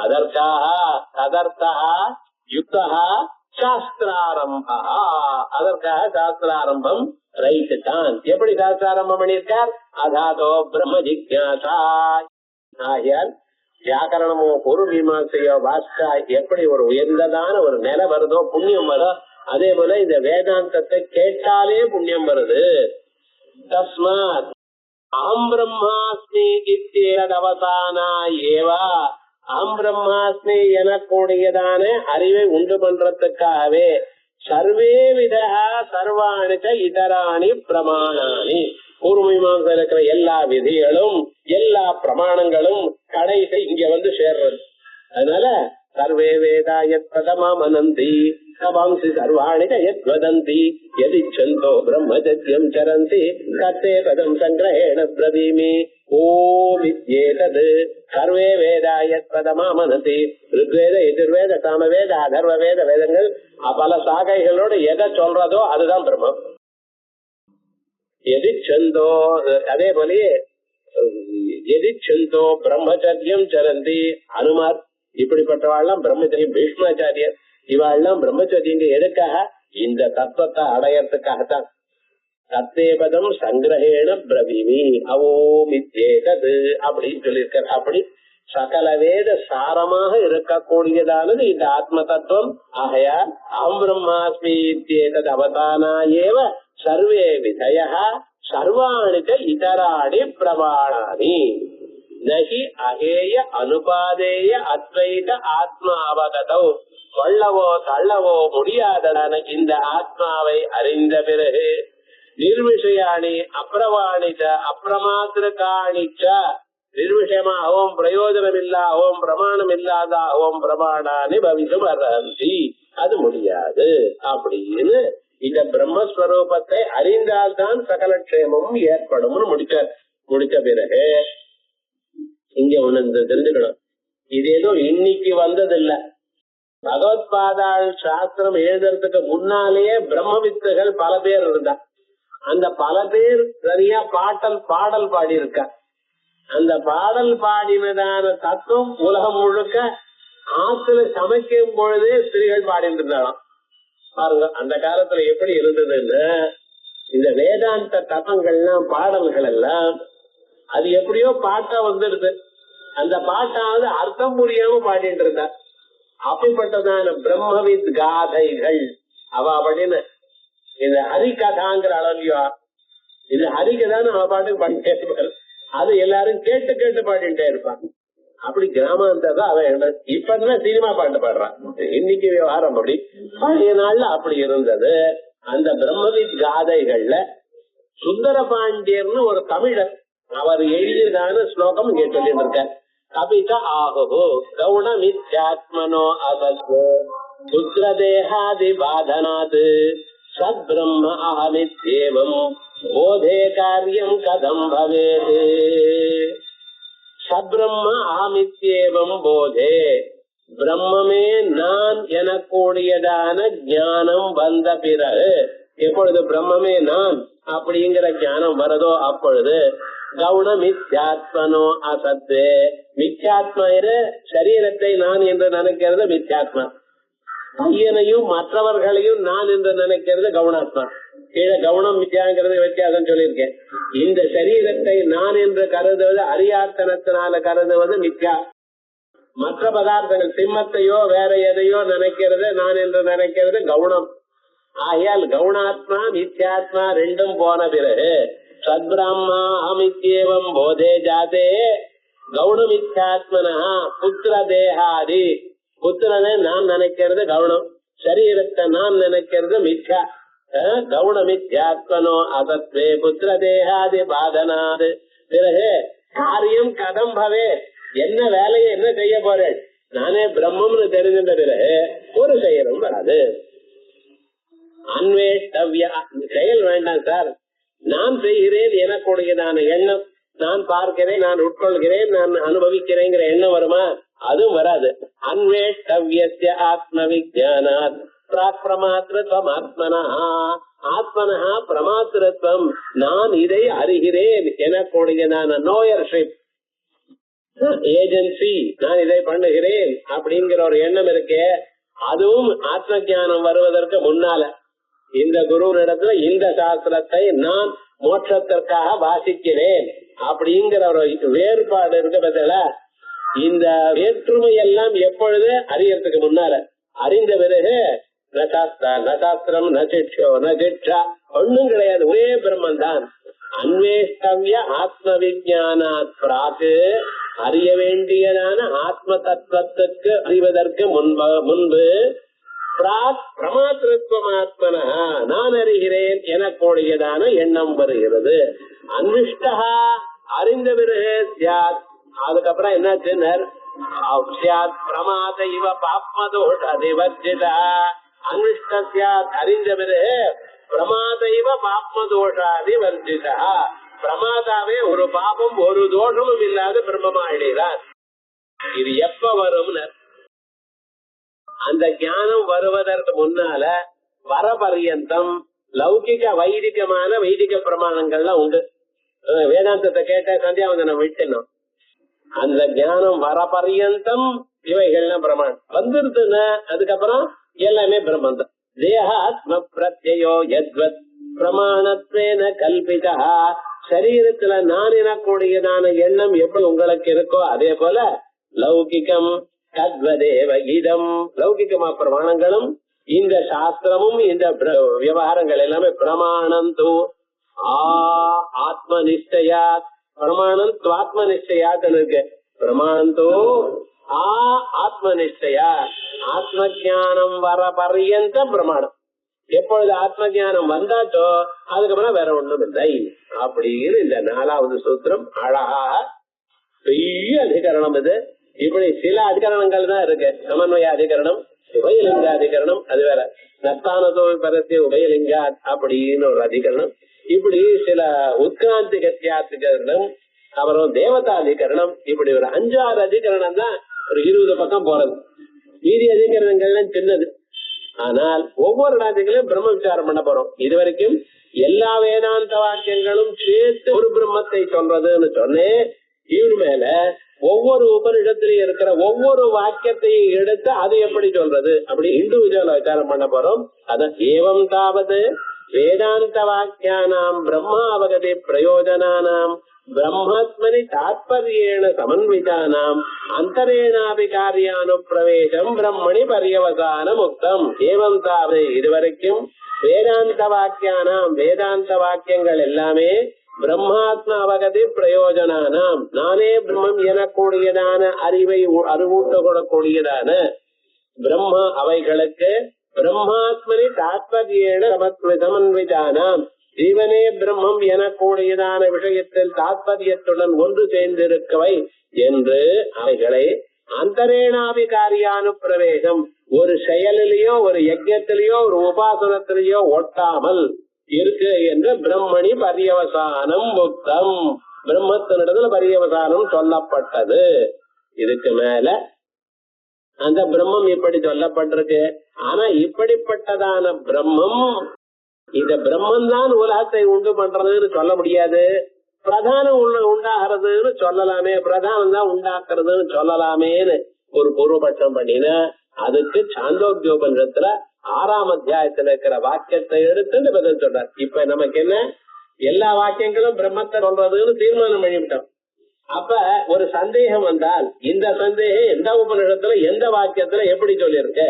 அதற்காக யுக்தா சாஸ்திராரம்பா, அதற்காக சாஸ்திராரம்பம் ரைட்டு தான். எப்படி சாஸ்திராரம்பம் பண்ணியிருக்கார்? அதாதோ பிரம்ம ஜிக்ஞாசா. ஆகையால் வியாக்கரணமோ பொருள் மீமாசையோ பாஸ்கா எப்படி ஒரு உயர்ந்ததான ஒரு நிலை வருதோ, புண்ணியம் வரும், அதே போல இந்த வேதாந்தத்தை கேட்டாலே புண்ணியம் வருது. தஸ்மாத் அகம் பிரம்மாஸ்மி இத்தியேதவசானா ஏவா, அகம் பிரம்மாஸ்மி எனக்கூடியதான அறிவை உண்டு பண்றதுக்காகவே சர்வே விதா சர்வாணி இதராணி பிரமாணானி, பூர்வமீமாசையில் இருக்கிற எல்லா விதிகளும் எல்லா பிரமாணங்களும் கடைசி இங்க வந்து சேர்றது. அதனால சர்வே வேதா யத் பதமாமனந்தி சவாம்சி சர்வாணி யத் வதந்தி யதிச்சந்தோ பிரம்மச்சர்யம் சரந்தி கத்தே பதம் சங்கிரஹேண பிரவீமி ஓம் இத்யேதத் சர்வே வேதா யத் பதமாமனந்தி. ருக்வேத எதிர்வேத சாமவேத அதர்வ வேத வேதங்கள் பல சாகைகளோட எதை சொல்றதோ அதுதான் பிரம்மம். எதிச்சந்தோ அதே போலயே எதிச்சந்தோ பிரம்மச்சரியம் சரந்தி. அனுமார் இப்படிப்பட்டவாள்லாம் பிரம்மச்சரியம், பீஷ்மாச்சாரியர் இவாள்லாம் பிரம்மச்சரியம் எதுக்காக? இந்த தத்துவத்தை அடையறதுக்காகத்தான். தத்தேபதம் சங்கிரஹேண பிரவிமி அவோம் இத்யேதத் அப்படின்னு சொல்லியிருக்கார். அப்படி சகல வேத சாரமாக இருக்கக்கூடியதானது இந்த ஆத்ம தத்துவம். ஆகையால் அகம் பிரம்மாஸ்மி இத்யேதத் அவதானா ஏவ சர்வே விதயः சர்வாணி ச இதராணி பிரமாணானி நஹி அகேய அனுபாதேய அத்வைத ஆத்மா அவகதௌ. கொள்ளவோ தள்ளவோ முடியாததான இந்த ஆத்மாவை அறிந்த பிறகு நிர்விஷயாணி அப்பிரவாணிச்ச அப்பிரமாத்திரகாணிச்ச, நிர்விஷயமாகவும் பிரயோஜனம் இல்லாகவும் பிரமாணம் இல்லாதாகவும் பிரமாணானி பவிதும் அர்ஹந்தி, அது முடியாது அப்படின்னு இந்த பிரம்மஸ்வரூபத்தை அறிந்தால்தான் சகலக்ஷேமமும் ஏற்படும் முடிச்ச பிறகு இங்க ஒண்ணு தெரிஞ்சுக்கணும். இது ஏதோ இன்னைக்கு வந்ததில்ல. பகவத்பாதாள் சாஸ்திரம் எழுதுறதுக்கு முன்னாலேயே பிரம்மவித்துகள் பல பேர் இருந்தா. அந்த பல பேர் சரியா பாடல் பாடி இருக்க. அந்த பாடல் பாடினதான தத்துவம் உலகம் முழுக்க ஆத்துல சமைக்கும் பொழுதே ஸ்திரீகள் பாடிட்டு இருந்தாலும் பாருங்க. அந்த காலத்துல எப்படி இருந்ததுன்னு, இந்த வேதாந்த தத்துவங்கள்லாம் பாடல்கள் எல்லாம் அது எப்படியோ பாட்டா வந்துடுது. அந்த பாட்டாவது அர்த்தம் புரியாம பாடிட்டு இருந்தா. அப்படிப்பட்டதான பிரம்மவித் காதைகள் அவ அப்படின்னு இந்த ஹரிகதாங்கிற அளவியா, இந்த ஹரிகதான் அவ பாட்டுக்கு பாடிட்டே இருப்பாரு. அது எல்லாரும் கேட்டு கேட்டு பாடிட்டே இருப்பான். அப்படி கிராமாந்தர அவன் இப்பதான் சினிமா பாட்டு பாடுறான். இன்னைக்கு விவகாரம் அப்படி, பழைய நாள்ல அப்படி இருந்தது. அந்த பிரம்மவித் காதைகள்ல சுந்தர பாண்டியர்னு ஒரு தமிழர் அவர் எழுதியதான ஸ்லோகம் இங்க சொல்லிட்டு இருக்க. கபித ஆகோ கவுண மித்யாத்மனோ அசத்வோ புத்திரதேகாதி பாதனாத் சத்பிரம்ம அஹமித்யேவம் போதே காரியம் கதம் பவேத். சத்பிரம்ம அஹமித்யேவம் போதே, பிரம்மமே நான் எனக்கூடியதான ஞானம் வந்த பிறகு, எப்பொழுது பிரம்மமே நான் அப்படிங்கிற ஞானம் வரதோ அப்பொழுது கவுண மித்யாத்மனோ அசத்து, மித்யாத்மா சரீரத்தை நான் என்று நினைக்கிறது மித்யாத்மா, பையனையும் மற்றவர்களையும் நான் என்று நினைக்கிறது கவுனாத்மா. கீழே கவுனம் மித்யாங்கிறது வித்தியாசம் சொல்லியிருக்கேன். இந்த சரீரத்தை நான் என்று கருதுவது அறியாத்தனத்தினால கருதுவது மித்யா. மற்ற பதார்த்தங்கள் சிம்மத்தையோ வேற எதையோ நினைக்கிறது நான் என்று நினைக்கிறது கவுனம். ஆகையால் கவுனாத்மா மித்யாத்மா ரெண்டும் போன பிறகு சத்பிரம்மா அமித்யேவம் போதே ஜாதே கவுனமித்யாத்மனா புத்திர தேகாதி. புத்திரனை நான் நினைக்கிறது கவுனம், சரீரத்தை நான் நினைக்கிறது மித்யா. கவுனமித்யாத்மனோ அசத்வே புத்திர தேகாதி பாதனாது. பிறகு காரியம் கதம் பவே, என்ன வேலையை என்ன செய்ய போறேன், நானே பிரம்மம்னு தெரிஞ்சின்ற பிறகு ஒரு செயலும் வராது. அன்வேஷ்டவ்ய, செயல் வேண்டாம் சார், நான் செய்கிறேன் எனக்குடையதான எண்ணம், நான் பார்க்கிறேன், நான் உட்கொள்கிறேன், நான் அனுபவிக்கிறேங்கிற எண்ணம் வருமா? அதுவும் வராது. அன்வேஷ்டவ்யஸ்ய ஆத்ம விஜானாத் பிராக்பிரமாத்ரத்வம் ஆத்மனா. ஆத்மனா பிரமாத்திரத்துவம், நான் இதை அறிகிறேன் எனக்குடையதான நோயர்ஷிப் ஏஜென்சி, நான் இதை பண்ணுகிறேன் அப்படிங்கிற ஒரு எண்ணம் இருக்கே, அதுவும் ஆத்ம ஞானம் வருவதற்கு முன்னால இந்த குருவினிடத்துல இந்த சாஸ்திரத்தை நான் மோட்சத்திற்காக வாசிக்கிறேன் அப்படிங்கிற ஒரு வேறுபாடு இருக்க பத்தில. இந்த வேற்றுமை எல்லாம் எப்பொழுது அறியறதுக்கு முன்னால, அறிந்த பிறகு நசாஸ்திரம் நசிக்ஷோ நசிக்ஷா ஒண்ணும் கிடையாது, ஒரே பிரம்மன் தான். அன்வேஷ்டவ்ய ஆத்ம விஜானாத் பிராக்கு, அறிய வேண்டியதான ஆத்ம தத்துவத்துக்கு அறிவதற்கு முன்பு பிராக் பிரமாத்திருத்வமாத்மன, நான் அறிகிறேன் எனக்கூடியதான எண்ணம் வருகிறது. அன்விஷ்டா, அறிந்த பிறகு சியாத், அதுக்கப்புறம் என்னாச்சு, பிரமாத இவ பாப்மதோஷ அதிவர்ஜிதா. அன்விஷ்ட சியாத், அறிந்த பிறகு பிரமாத இவ பாப்மதோஷாதி வர்ஜிதா, பிரமாதாவே ஒரு பாபம் ஒரு தோஷமும் இல்லாத பிரம்மமாயிடுகிறார். இது எப்ப வரும்னு, அந்த ஞானம் வருவதற்கு முன்னால வர பர்யந்தம் லௌகிக வைதிக பிரமாணங்கள்லாம் உண்டு. வேதாந்தத்தை கேட்ட சந்தியாவந்தனம் விட்டணும். அந்த ஞானம் வர பர்யந்தம் இவைகள்லாம் பிரமாணம் வந்துருதுன்னா அதுக்கப்புறம் எல்லாமே பிரம்மந்தம். தேகாத்ம பிரத்யோ யத்வத் பிரமாணத்வேன கல்பிதா, சரீரத்துல நான் எனக்கூடியதான எண்ணம் எப்படி உங்களுக்கு இருக்கோ அதே போல லௌகிகம் தத்வதேவ இதம், லௌகிகமா பிரமாணங்களும் இந்த சாஸ்திரமும் இந்த விவகாரங்கள் எல்லாமே பிரமாணம் தூ ஆத்ம நிச்சயாத், பிரமாணம் ஆத்ம நிச்சயாத் இருக்கு. பிரமாணம் தூ ஆத்ம நிச்சயா, ஆத்ம ஜானம் வர பர்யந்த பிரமாணம். எப்பொழுது ஆத்ம ஜானம் வந்தாச்சோ அதுக்கப்புறம் வேற ஒண்ணும் இல்லை அப்படின்னு இந்த 4வது சூத்திரம் அழகாக பெரிய அதிகரணம். இது இப்படி சில அதிகரணங்கள் தான் இருக்கு. சமன்வய அதிகரணம், உபயலிங்க அதிகரணம், அது வேற நஸ்தானதோ பரத்திய உபயலிங்கா அப்படின்னு ஒரு அதிகரணம். இப்படி சில உத்கிராந்தி கத்தியாதிகரணம், அப்புறம் தேவதாதிகரணம், இப்படி ஒரு 5-6 அதிகரணம் தான் ஒரு 20 பக்கம் போறது. மீதி அதிகரணங்கள்லாம் சின்னது. ஆனால் ஒவ்வொரு ராஜ்யங்களையும் பிரம்ம விசாரம் பண்ண போறோம். இதுவரைக்கும் எல்லா வேதாந்த வாக்கியங்களும் சேர்த்து ஒரு பிரம்மத்தை சொல்றதுன்னு சொன்னேன். இவரு மேல ஒவ்வொரு உபனிடத்திலையும் இருக்கிற ஒவ்வொரு வாக்கியத்தையும் எடுத்து அது எப்படி சொல்றது அப்படி இண்டிவிஜுவலா விசாரம் பண்ண போறோம். அத ஏவம் தாவது வேதாந்த வாக்கியானாம் பிரம்மா அவகதி பிரயோஜனானாம் பிரம்மாத்மனி தாத்பர்யேண சமன்விதானாம் அந்தரேனாபி காரியானுப்பிரவேசம் பிரம்மணி பரியவசான முக்தம். ஏவம் தாவது, இதுவரைக்கும் வேதாந்த வாக்கியானாம், வேதாந்த வாக்கியங்கள் எல்லாமே பிரம்மாத்ம அவகதி பிரயோஜனானாம், நானே பிரம்மம் எனக்கூடியதான அறிவை அறிவூட்ட கொள்ளக்கூடியதான பிரம்ம அவைகளுக்கு பிரம்மாத்மனி தாத்பர்யேண சமன்விதானாம், ஜீவனே பிரம்மம் எனக்கூடியதான விஷயத்தில் தாத்பரியத்துடன் ஒன்று சேர்ந்திருக்கவை என்று அவைகளை அந்தரேனாபி காரியானுப்பிரவேசம், ஒரு செயலிலேயோ ஒரு யஜ்ஞத்திலேயோ ஒரு உபாசனத்திலேயோ ஒட்டாமல் இருக்கு என்று பிரம்மணி பரியவசானம் முக்தம், பிரம்மத்தினிடத்துல பரியவசானம் சொல்லப்பட்டது. இதுக்கு மேல அந்த பிரம்மம் இப்படி சொல்லப்பட்டிருக்கு. ஆனா இப்படிப்பட்டதான பிரம்மம், இந்த பிரம்மன் தான் உலகத்தை உண்டு பண்றதுன்னு சொல்ல முடியாது. பிரதானம் உண்டாகிறதுன்னு சொல்லலாமே, பிரதானம் தான் உண்டாக்குறதுன்னு சொல்லலாமேன்னு ஒரு பூர்வபட்சம் பண்ணின. அதுக்கு சாந்தோக்கியோபனிஷத்துல 6ஆம் அத்தியாயத்துல இருக்கிற வாக்கியத்தை எடுத்து பதில் சொல்றார். இப்ப நமக்கு என்ன, எல்லா வாக்கியங்களும் பிரம்மத்தை சொல்றதுன்னு தீர்மானம் பண்ணிவிட்டோம். அப்ப ஒரு சந்தேகம் வந்தால் இந்த சந்தேகம் எந்த உபநிஷத்துல எந்த வாக்கியத்துல எப்படி சொல்லியிருக்கு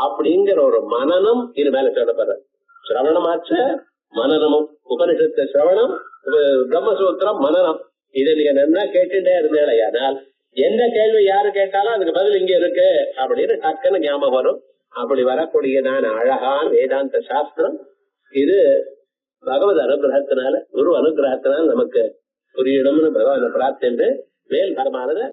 அப்படிங்கிற ஒரு மனனம் இது மேல சொல்லப்படுற. சிரவணமாச்ச மனனமும், உபனிஷத்து சிரவணம், பிரம்மசூத்திரம் மனனம். இதை நீங்க நல்லா கேட்டுட்டே இருந்தேனால் எந்த கேள்வி யாரு கேட்டாலும் அதுக்கு பதில் இங்க இருக்கு அப்படின்னு டக்குன்னு ஞாபகம் வரும். அப்படி வரக்கூடியதான அழகான வேதாந்த சாஸ்திரம் இது பகவத் அனுகிரகத்தினால, குரு அனுகிரகத்தினால நமக்கு புரியணும்னு பகவான பிரார்த்தனை மேல் பரமானது